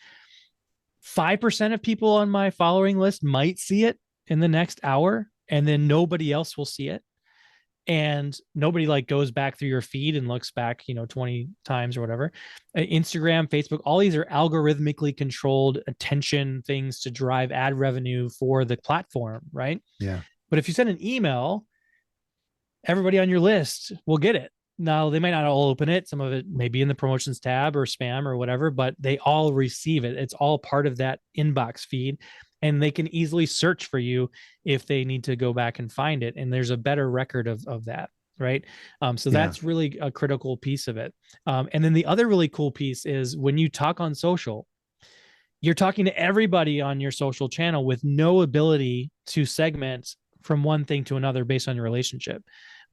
5% of people on my following list might see it in the next hour, and then nobody else will see it. And nobody like goes back through your feed and looks back, 20 times or whatever. Instagram, Facebook, all these are algorithmically controlled attention things to drive ad revenue for the platform, right? Yeah. But if you send an email, everybody on your list will get it. Now, they might not all open it. Some of it may be in the promotions tab or spam or whatever, but they all receive it. It's all part of that inbox feed, and they can easily search for you if they need to go back and find it. And there's a better record of that, right? So that's really a critical piece of it. And then the other really cool piece is when you talk on social, you're talking to everybody on your social channel with no ability to segment from one thing to another based on your relationship,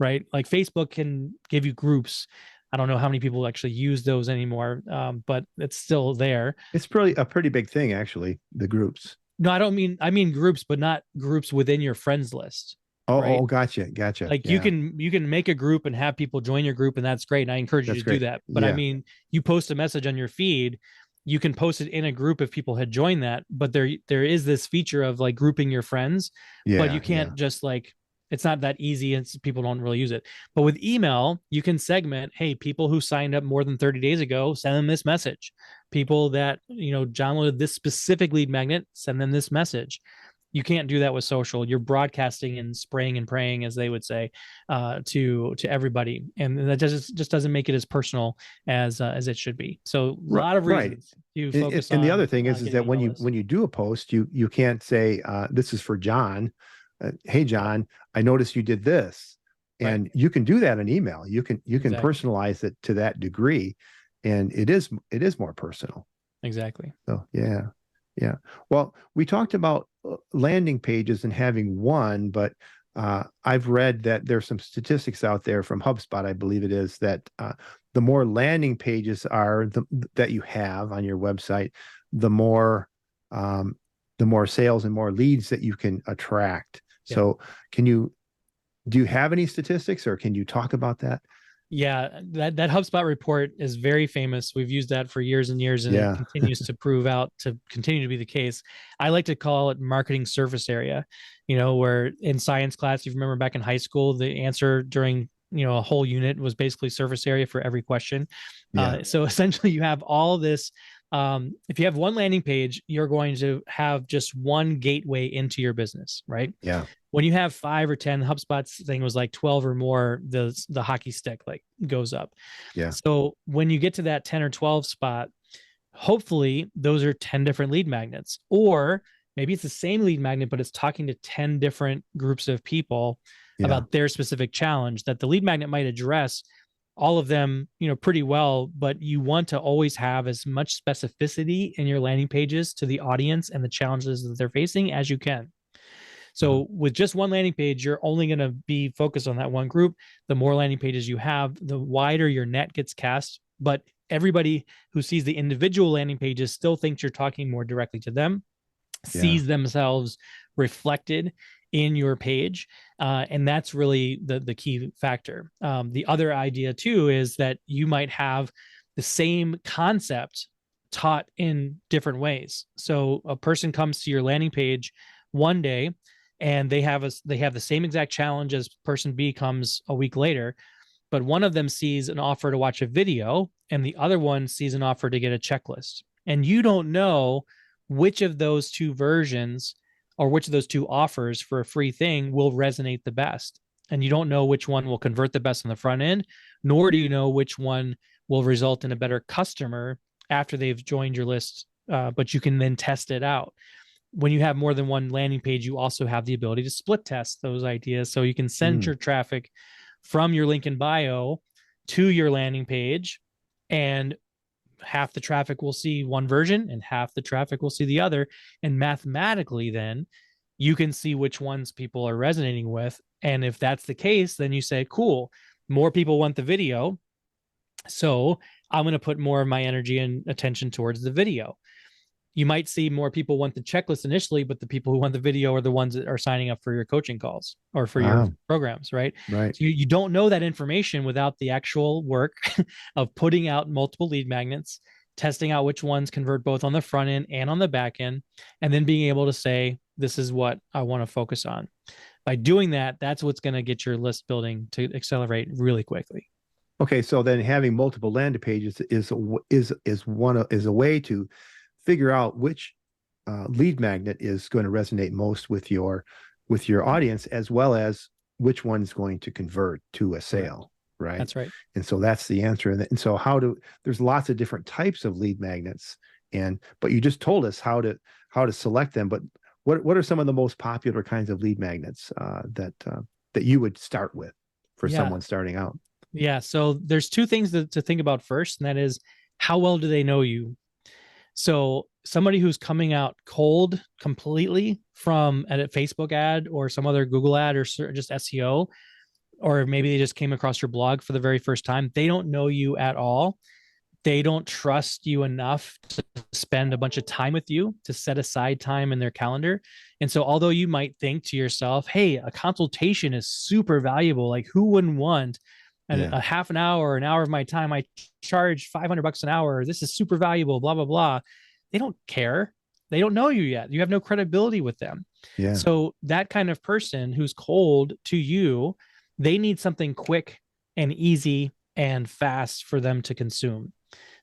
right? Like Facebook can give you groups. I don't know how many people actually use those anymore, but it's still there. It's probably a pretty big thing, actually, the groups. No, I mean groups, but not groups within your friends list. Oh, right? Gotcha. Like you can make a group and have people join your group, and that's great. And I encourage you to do that. But I mean, you post a message on your feed, you can post it in a group if people had joined that, but there is this feature of like grouping your friends, but you can't just like, it's not that easy and people don't really use it. But with email, you can segment, hey, people who signed up more than 30 days ago, send them this message. People that, downloaded this specific lead magnet, send them this message. You can't do that with social. You're broadcasting and spraying and praying, as they would say, to everybody, and that just doesn't make it as personal as it should be. So a lot of reasons to focus on. And the other thing is that when you do a post, you can't say this is for John. Hey John, I noticed you did this, and you can do that in email. You can personalize it to that degree, and it is more personal. Exactly. So yeah. Well, we talked about landing pages and having one, but I've read that there's some statistics out there from HubSpot, I believe it is, that the more landing pages that you have on your website, the more sales and more leads that you can attract. Yeah. So do you have any statistics, or can you talk about that? Yeah, that HubSpot report is very famous. We've used that for years and years, and it continues to prove out to continue to be the case. I like to call it marketing surface area, where in science class, you remember back in high school, the answer during a whole unit was basically surface area for every question. So essentially you have all this. If you have one landing page, you're going to have just one gateway into your business, right? Yeah. When you have 5 or 10, HubSpot's thing was like 12 or more, the hockey stick like goes up. Yeah. So when you get to that 10 or 12 spot, hopefully those are 10 different lead magnets, or maybe it's the same lead magnet, but it's talking to 10 different groups of people about their specific challenge that the lead magnet might address all of them, pretty well, but you want to always have as much specificity in your landing pages to the audience and the challenges that they're facing as you can. So with just one landing page, you're only going to be focused on that one group. The more landing pages you have, the wider your net gets cast, but everybody who sees the individual landing pages still thinks you're talking more directly to them, sees themselves reflected in your page. And that's really the key factor. The other idea too is that you might have the same concept taught in different ways. So a person comes to your landing page one day and they have the same exact challenge as person B comes a week later, but one of them sees an offer to watch a video and the other one sees an offer to get a checklist. And you don't know which of those two versions or which of those two offers for a free thing will resonate the best. And you don't know which one will convert the best on the front end, nor do you know which one will result in a better customer after they've joined your list, but you can then test it out. When you have more than one landing page, you also have the ability to split test those ideas. So you can send your traffic from your link in bio to your landing page, and half the traffic will see one version and half the traffic will see the other. And mathematically, then you can see which ones people are resonating with. And if that's the case, then you say, cool, more people want the video, so I'm going to put more of my energy and attention towards the video. you might see more people want the checklist initially, but the people who want the video are the ones that are signing up for your coaching calls or for your programs, right? Right. So you don't know that information without the actual work of putting out multiple lead magnets, testing out which ones convert both on the front end and on the back end, and then being able to say, this is what I want to focus on. By doing that, that's what's going to get your list building to accelerate really quickly. Okay, so then having multiple landing pages is a way to figure out which lead magnet is going to resonate most with your audience, as well as which one is going to convert to a sale. Right. That's right. And so that's the answer. And so there's lots of different types of lead magnets, but you just told us how to select them. But what are some of the most popular kinds of lead magnets that you would start with for someone starting out? Yeah. So there's two things to think about first, and that is, how well do they know you? So somebody who's coming out cold completely from a Facebook ad or some other Google ad or just SEO, or maybe they just came across your blog for the very first time, they don't know you at all. They don't trust you enough to spend a bunch of time with you, to set aside time in their calendar. And so although you might think to yourself, hey, a consultation is super valuable, like who wouldn't want a half an hour, an hour of my time? I charge $500 an hour. This is super valuable, blah, blah, blah. They don't care. They don't know you yet. You have no credibility with them. Yeah. So that kind of person who's cold to you, they need something quick and easy and fast for them to consume.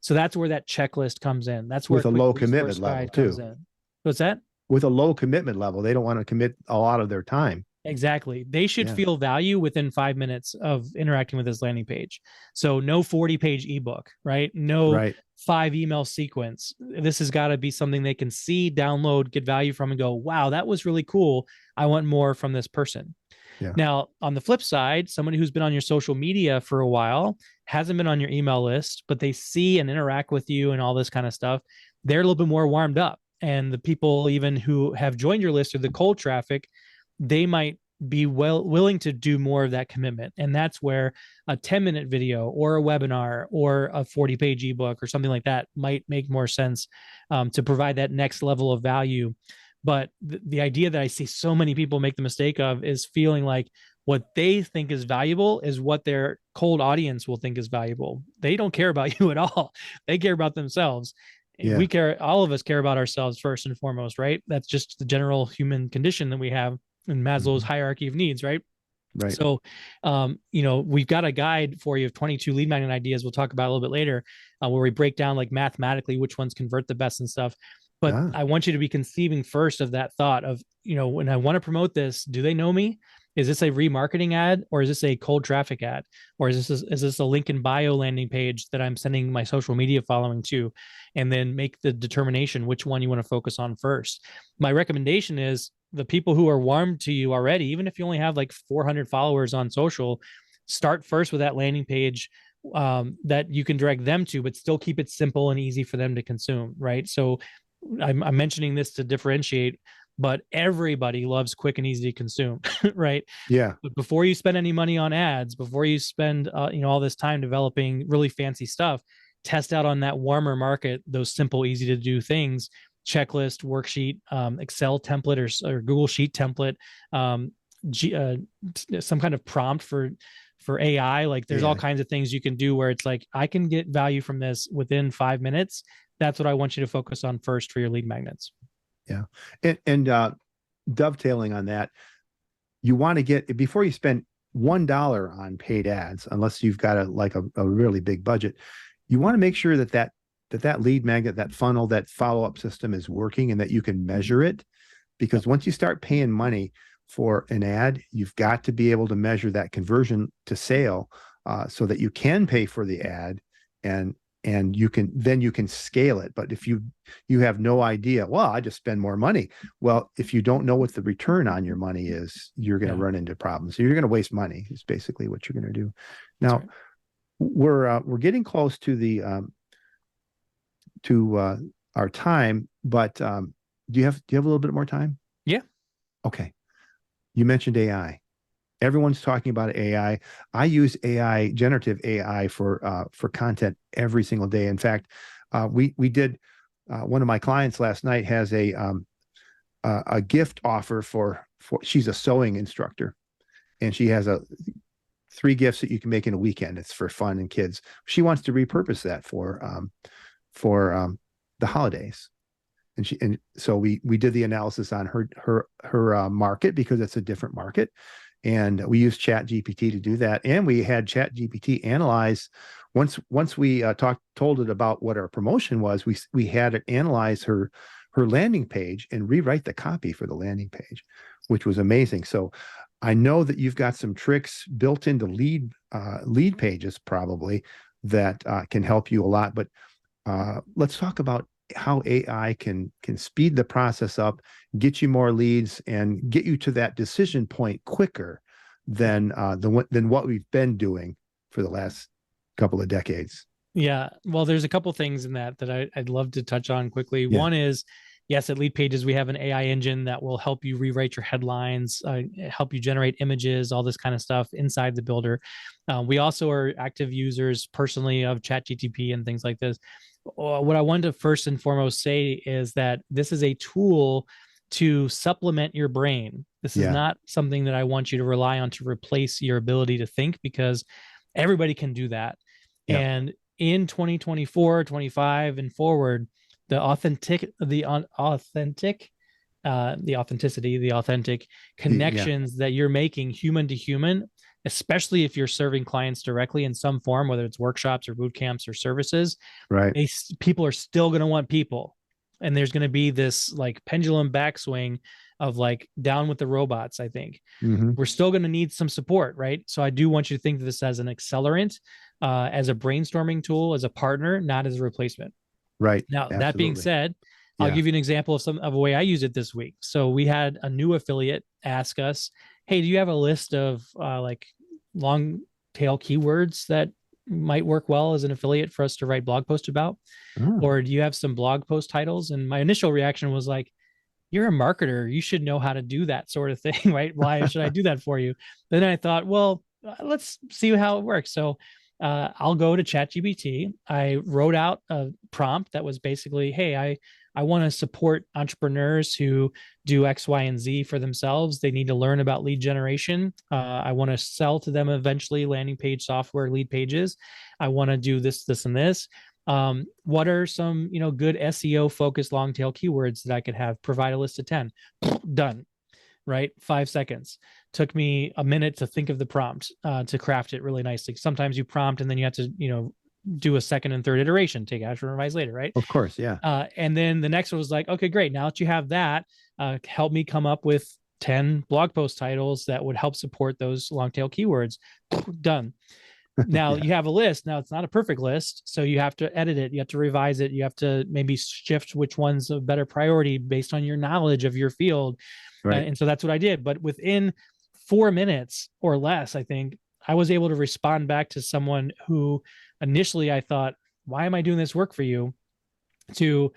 So that's where that checklist comes in. That's where with a low commitment level too. What's that? With a low commitment level, they don't want to commit a lot of their time. Exactly. They should feel value within 5 minutes of interacting with this landing page. So no 40-page ebook, right? No 5 email sequence. This has got to be something they can see, download, get value from, and go, wow, that was really cool. I want more from this person. Yeah. Now, on the flip side, somebody who's been on your social media for a while, hasn't been on your email list, but they see and interact with you and all this kind of stuff, they're a little bit more warmed up. And the people even who have joined your list or the cold traffic, they might be willing to do more of that commitment. And that's where a 10-minute video or a webinar or a 40-page ebook or something like that might make more sense to provide that next level of value. But the idea that I see so many people make the mistake of is feeling like what they think is valuable is what their cold audience will think is valuable. They don't care about you at all. They care about themselves. Yeah. We care, all of us care about ourselves first and foremost, right? That's just the general human condition that we have in Maslow's hierarchy of needs, right? Right. So, we've got a guide for you of 22 lead magnet ideas. We'll talk about a little bit later, where we break down like mathematically which ones convert the best and stuff. But I want you to be conceiving first of that thought of, when I want to promote this, do they know me? Is this a remarketing ad, or is this a cold traffic ad? Or is this a link in bio landing page that I'm sending my social media following to? And then make the determination which one you want to focus on first. My recommendation is the people who are warm to you already, even if you only have like 400 followers on social, start first with that landing page that you can direct them to, but still keep it simple and easy for them to consume, right? So I'm mentioning this to differentiate, but everybody loves quick and easy to consume, right? Yeah. But before you spend any money on ads, before you spend all this time developing really fancy stuff, test out on that warmer market those simple, easy to do things: checklist, worksheet, Excel template or Google Sheet template, some kind of prompt for AI. Like there's all kinds of things you can do where it's like, I can get value from this within 5 minutes. That's what I want you to focus on first for your lead magnets. Yeah. And dovetailing on that, you want to get, before you spend $1 on paid ads, unless you've got a really big budget, you want to make sure that lead magnet, that funnel, that follow-up system is working and that you can measure it. Because once you start paying money for an ad, you've got to be able to measure that conversion to sale so that you can pay for the ad and you can scale it. But if you have no idea, well, I just spend more money. Well, if you don't know what the return on your money is, you're going to run into problems. So you're going to waste money is basically what you're going to do. Now, we're getting close to the our time, but do you have a little bit more time? Yeah. Okay. You mentioned AI. Everyone's talking about AI. I use AI, generative AI for content every single day. In fact, we did one of my clients last night has a gift offer for she's a sewing instructor, and she has 3 gifts that you can make in a weekend. It's for fun and kids. She wants to repurpose that for the holidays. And so we did the analysis on her market, because it's a different market. And we used Chat GPT to do that. And we had Chat GPT analyze, once we told it about what our promotion was, we had it analyze her landing page and rewrite the copy for the landing page, which was amazing. So I know that you've got some tricks built into Leadpages probably that can help you a lot. But let's talk about how AI can speed the process up, get you more leads, and get you to that decision point quicker than what we've been doing for the last couple of decades. Yeah. Well, there's a couple things in that I'd love to touch on quickly. Yeah. One is, yes, at Leadpages, we have an AI engine that will help you rewrite your headlines, help you generate images, all this kind of stuff inside the builder. We also are active users personally of ChatGPT and things like this. What I wanted to first and foremost say is that this is a tool to supplement your brain. This is not something that I want you to rely on to replace your ability to think, because everybody can do that. Yeah. And in 2024, 25 and forward, the authentic connections that you're making human to human, especially if you're serving clients directly in some form, whether it's workshops or boot camps or services, right? People are still going to want people. And there's going to be this like pendulum backswing of like down with the robots. I think we're still going to need some support, right? So I do want you to think of this as an accelerant, as a brainstorming tool, as a partner, not as a replacement. Right. Now, Absolutely. that being said, I'll give you an example of a way I use it this week. So we had a new affiliate ask us, hey, do you have a list of like long tail keywords that might work well as an affiliate for us to write blog posts about? Or do you have some blog post titles? And my initial reaction was like, you're a marketer. You should know how to do that sort of thing, right? Why should I do that for you? Then I thought, well, let's see how it works. So I'll go to ChatGPT. I wrote out a prompt that was basically, hey, I want to support entrepreneurs who do X, Y, and Z for themselves. They need to learn about lead generation. I want to sell to them eventually landing page software, Leadpages. I want to do this, this, and this. What are some, good SEO focused long tail keywords that I could have? Provide a list of 10. Done. Right? 5 seconds. Took me a minute to think of the prompt, to craft it really nicely. Sometimes you prompt and then you have to, do a second and third iteration, take action, revise later, right? Of course, yeah. And then the next one was like, okay, great. Now that you have that, help me come up with 10 blog post titles that would help support those long tail keywords. Done. Now you have a list. Now it's not a perfect list, so you have to edit it. You have to revise it. You have to maybe shift which one's a better priority based on your knowledge of your field. Right. And so that's what I did. But within 4 minutes or less, I think I was able to respond back to someone who initially I thought, why am I doing this work for you? To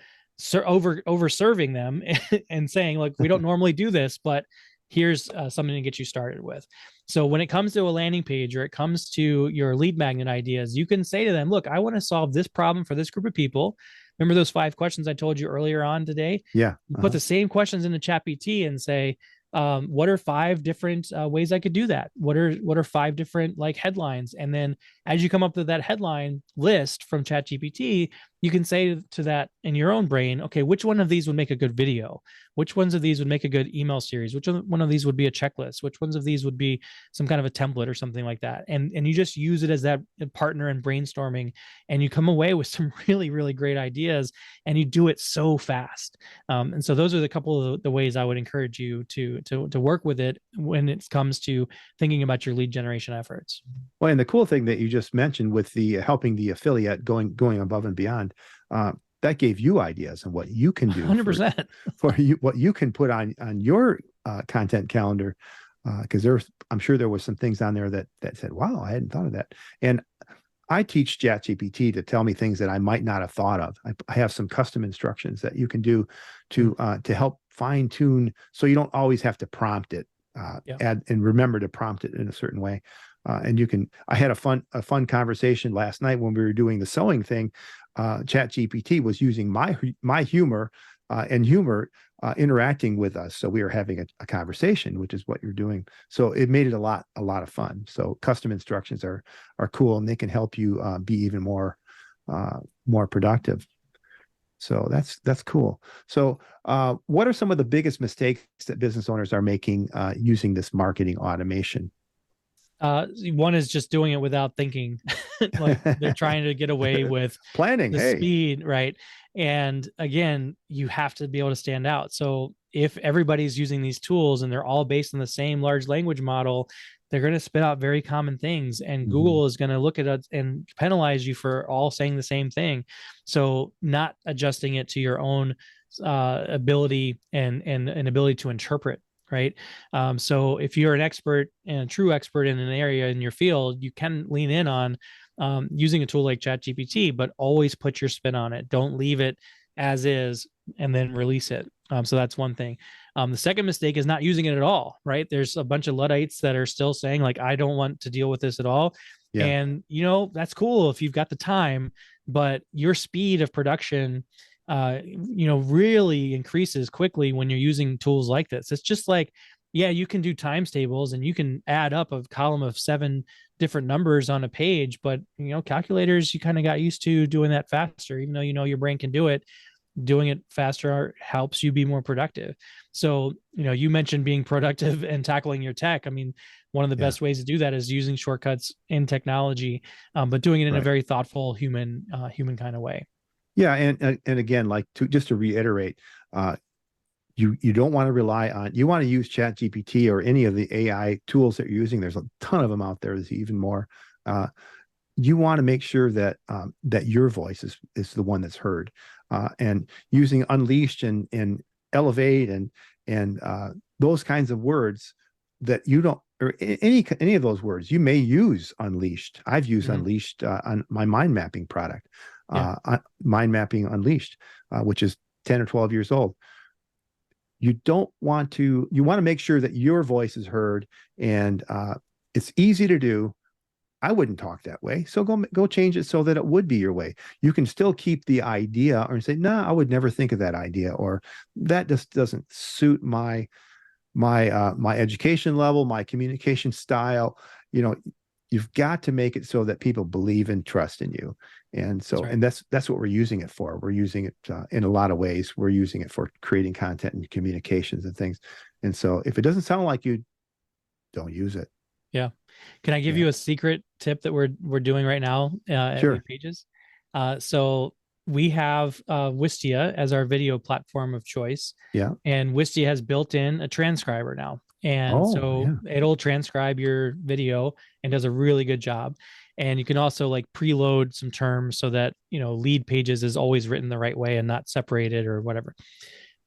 over serving them and saying, like, we don't normally do this, but here's something to get you started with. So when it comes to a landing page or it comes to your lead magnet ideas, you can say to them, look, I want to solve this problem for this group of people. Remember those 5 questions I told you earlier on today? Yeah. Put the same questions in the ChatGPT and say, what are 5 different ways I could do that? What are 5 different like headlines? And then as you come up with that headline list from ChatGPT, you can say to that in your own brain, okay, which one of these would make a good video? Which ones of these would make a good email series? Which one of these would be a checklist? Which ones of these would be some kind of a template or something like that? And you just use it as that partner in brainstorming, and you come away with some really, really great ideas, and you do it so fast. And so those are the couple of the ways I would encourage you to work with it when it comes to thinking about your lead generation efforts. Well, and the cool thing that you just mentioned with the helping the affiliate going above and beyond, that gave you ideas on what you can do 100% for you, what you can put on your content calendar. Because I'm sure there was some things on there that said, wow, I hadn't thought of that. And I teach ChatGPT to tell me things that I might not have thought of. I have some custom instructions that you can do to help fine tune, so you don't always have to prompt it. Add and remember to prompt it in a certain way. And I had a fun conversation last night when we were doing the sewing thing. Chat GPT was using my humor and humor interacting with us. So we were having a conversation, which is what you're doing. So it made it a lot of fun. So custom instructions are cool, and they can help you be even more productive. So that's cool. So what are some of the biggest mistakes that business owners are making using this marketing automation? One is just doing it without thinking. Like they're trying to get away with planning, the speed, right? And again, you have to be able to stand out. So if everybody's using these tools and they're all based on the same large language model, they're going to spit out very common things, and Google is going to look at it and penalize you for all saying the same thing. So not adjusting it to your own ability and ability to interpret. Right. So if you're an expert and a true expert in an area in your field, you can lean in on using a tool like ChatGPT, but always put your spin on it. Don't leave it as is and then release it. So that's one thing. The second mistake is not using it at all. Right. There's a bunch of Luddites that are still saying, like, I don't want to deal with this at all. Yeah. And, that's cool if you've got the time, but your speed of production really increases quickly when you're using tools like this. It's just like, yeah, you can do times tables and you can add up a column of 7 different numbers on a page, but calculators, you kind of got used to doing that faster, even though your brain can do it. Doing it faster helps you be more productive. So, you mentioned being productive and tackling your tech. I mean, one of the best ways to do that is using shortcuts in technology, but doing it in a very thoughtful, human kind of way. Yeah, and again, like just to reiterate, you don't want to rely on. You want to use ChatGPT or any of the AI tools that you're using. There's a ton of them out there. There's even more. You want to make sure that that your voice is the one that's heard, and using Unleashed and Elevate and those kinds of words that you don't, or any of those words you may use Unleashed. I've used Unleashed on my mind mapping product. Mind Mapping Unleashed, which is 10 or 12 years old. You want to make sure that your voice is heard, and it's easy to do. I wouldn't talk that way. So go change it so that it would be your way. You can still keep the idea or say, no, I would never think of that idea, or that just doesn't suit my education level, my communication style. You've got to make it so that people believe and trust in you. And so, and that's what we're using it for. We're using it in a lot of ways. We're using it for creating content and communications and things. And so if it doesn't sound like you, don't use it. Yeah. Can I give you a secret tip that we're doing right now at Leadpages? So we have Wistia as our video platform of choice. Yeah. And Wistia has built in a transcriber now. And it'll transcribe your video and does a really good job. And you can also like preload some terms so that, Leadpages is always written the right way and not separated or whatever.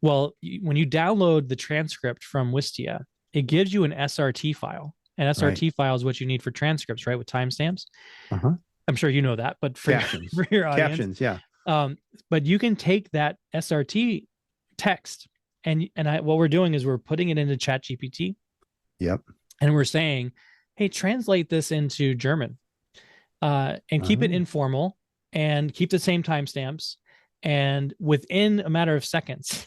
Well, when you download the transcript from Wistia, it gives you an SRT file. An SRT file is what you need for transcripts, right? With timestamps. I'm sure you know that, but for your audience. Captions, but you can take that SRT text and what we're doing is we're putting it into ChatGPT. Yep. And we're saying, hey, translate this into German, and keep it informal and keep the same timestamps. And within a matter of seconds,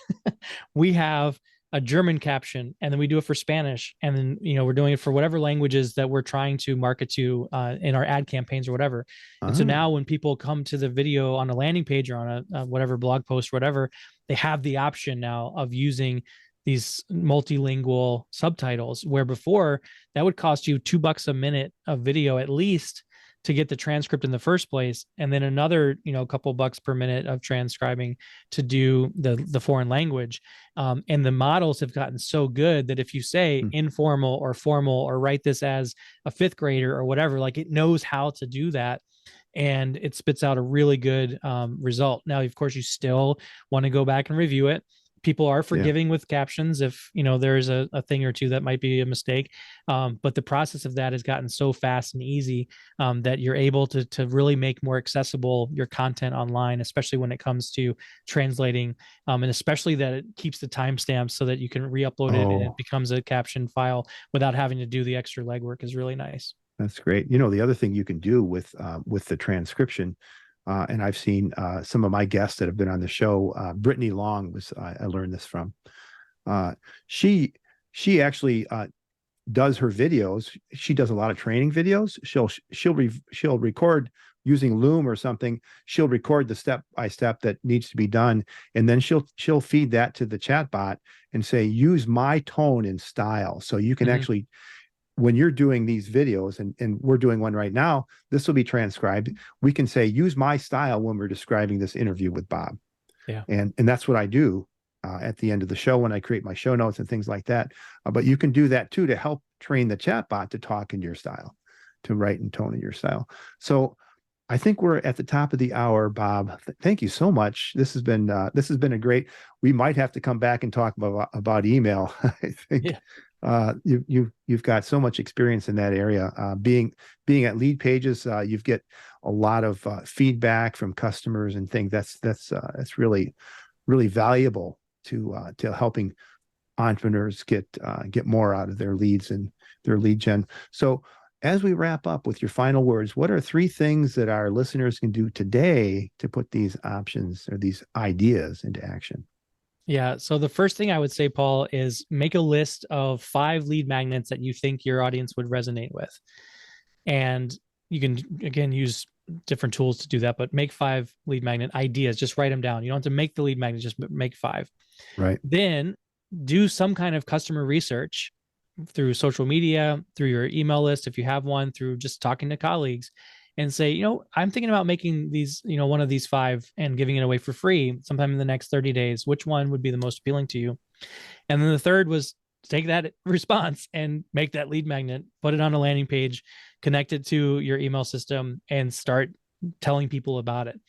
we have a German caption, and then we do it for Spanish. And then, we're doing it for whatever languages that we're trying to market to in our ad campaigns or whatever. And so now when people come to the video on a landing page or on a whatever blog post, whatever, they have the option now of using these multilingual subtitles, where before that would cost you $2 a minute of video at least to get the transcript in the first place, and then another couple bucks per minute of transcribing to do the foreign language. And the models have gotten so good that if you say informal or formal or write this as a 5th grader or whatever, like it knows how to do that, and it spits out a really good result. Now, of course, you still want to go back and review it. People are forgiving with captions if there's a thing or two that might be a mistake, but the process of that has gotten so fast and easy that you're able to really make more accessible your content online, especially when it comes to translating, and especially that it keeps the timestamps so that you can re-upload it and it becomes a caption file without having to do the extra legwork is really nice. That's great. The other thing you can do with the transcription, and I've seen some of my guests that have been on the show. Brittany Long was I learned this from. She actually does her videos. She does a lot of training videos. She'll record using Loom or something. She'll record the step by step that needs to be done, and then she'll feed that to the chatbot and say, use my tone and style. So you can actually, when you're doing these videos, and we're doing one right now, this will be transcribed. We can say, use my style when we're describing this interview with Bob. Yeah. And that's what I do at the end of the show when I create my show notes and things like that. But you can do that too to help train the chatbot to talk in your style, to write and tone in your style. So I think we're at the top of the hour, Bob. Thank you so much. This has been a great. We might have to come back and talk about email. I think you've got so much experience in that area. Being at Leadpages, you get a lot of feedback from customers and things. That's really valuable to helping entrepreneurs get more out of their leads and their lead gen. So, as we wrap up with your final words, what are 3 things that our listeners can do today to put these options or these ideas into action? Yeah. So the first thing I would say, Paul, is make a list of 5 lead magnets that you think your audience would resonate with. And you can, again, use different tools to do that, but make 5 lead magnet ideas. Just write them down. You don't have to make the lead magnet, just make 5. Right. Then do some kind of customer research through social media, through your email list, if you have one, through just talking to colleagues, and say, I'm thinking about making these, one of these 5 and giving it away for free sometime in the next 30 days. Which one would be the most appealing to you? And then the third was take that response and make that lead magnet, put it on a landing page, connect it to your email system, and start telling people about it.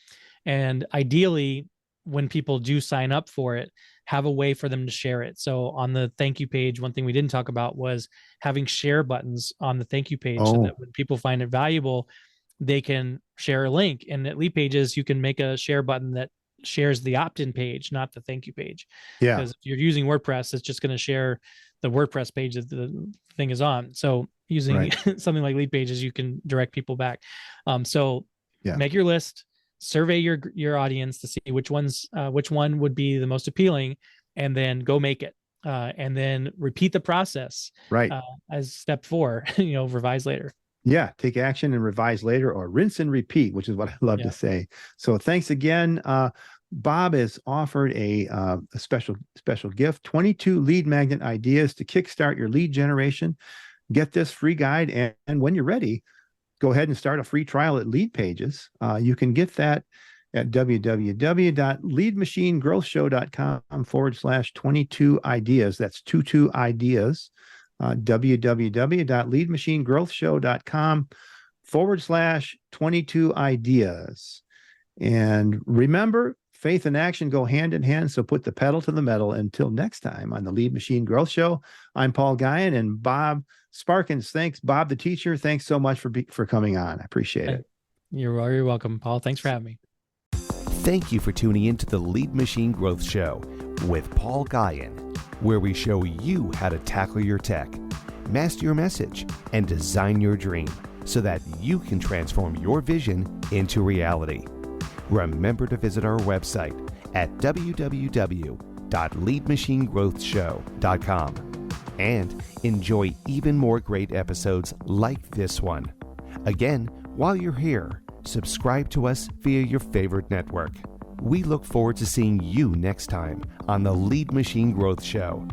And ideally, when people do sign up for it, have a way for them to share it. So on the thank you page, one thing we didn't talk about was having share buttons on the thank you page, so that when people find it valuable, they can share a link. And at Leadpages, you can make a share button that shares the opt-in page, not the thank you page. Yeah. Because if you're using WordPress, it's just going to share the WordPress page that the thing is on. So using something like Leadpages, you can direct people back. Make your list, survey your audience to see which one would be the most appealing, and then go make it. And then repeat the process. Right. As step 4, revise later. Yeah, take action and revise later, or rinse and repeat, which is what I love to say. So thanks again. Bob has offered a special gift, 22 lead magnet ideas to kickstart your lead generation. Get this free guide, and when you're ready, go ahead and start a free trial at Leadpages. You can get that at www.leadmachinegrowthshow.com/22 ideas. That's 22 ideas. www.leadmachinegrowthshow.com/22 ideas. And remember, faith and action go hand in hand. So put the pedal to the metal. Until next time on the Lead Machine Growth Show, I'm Paul Guyon and Bob Sparkins. Thanks, Bob the teacher. Thanks so much for coming on. I appreciate it. You're welcome, Paul. Thanks for having me. Thank you for tuning in to the Lead Machine Growth Show with Paul Guyon, where we show you how to tackle your tech, master your message, and design your dream so that you can transform your vision into reality. Remember to visit our website at www.leadmachinegrowthshow.com and enjoy even more great episodes like this one. Again, while you're here, subscribe to us via your favorite network. We look forward to seeing you next time on the Lead Machine Growth Show.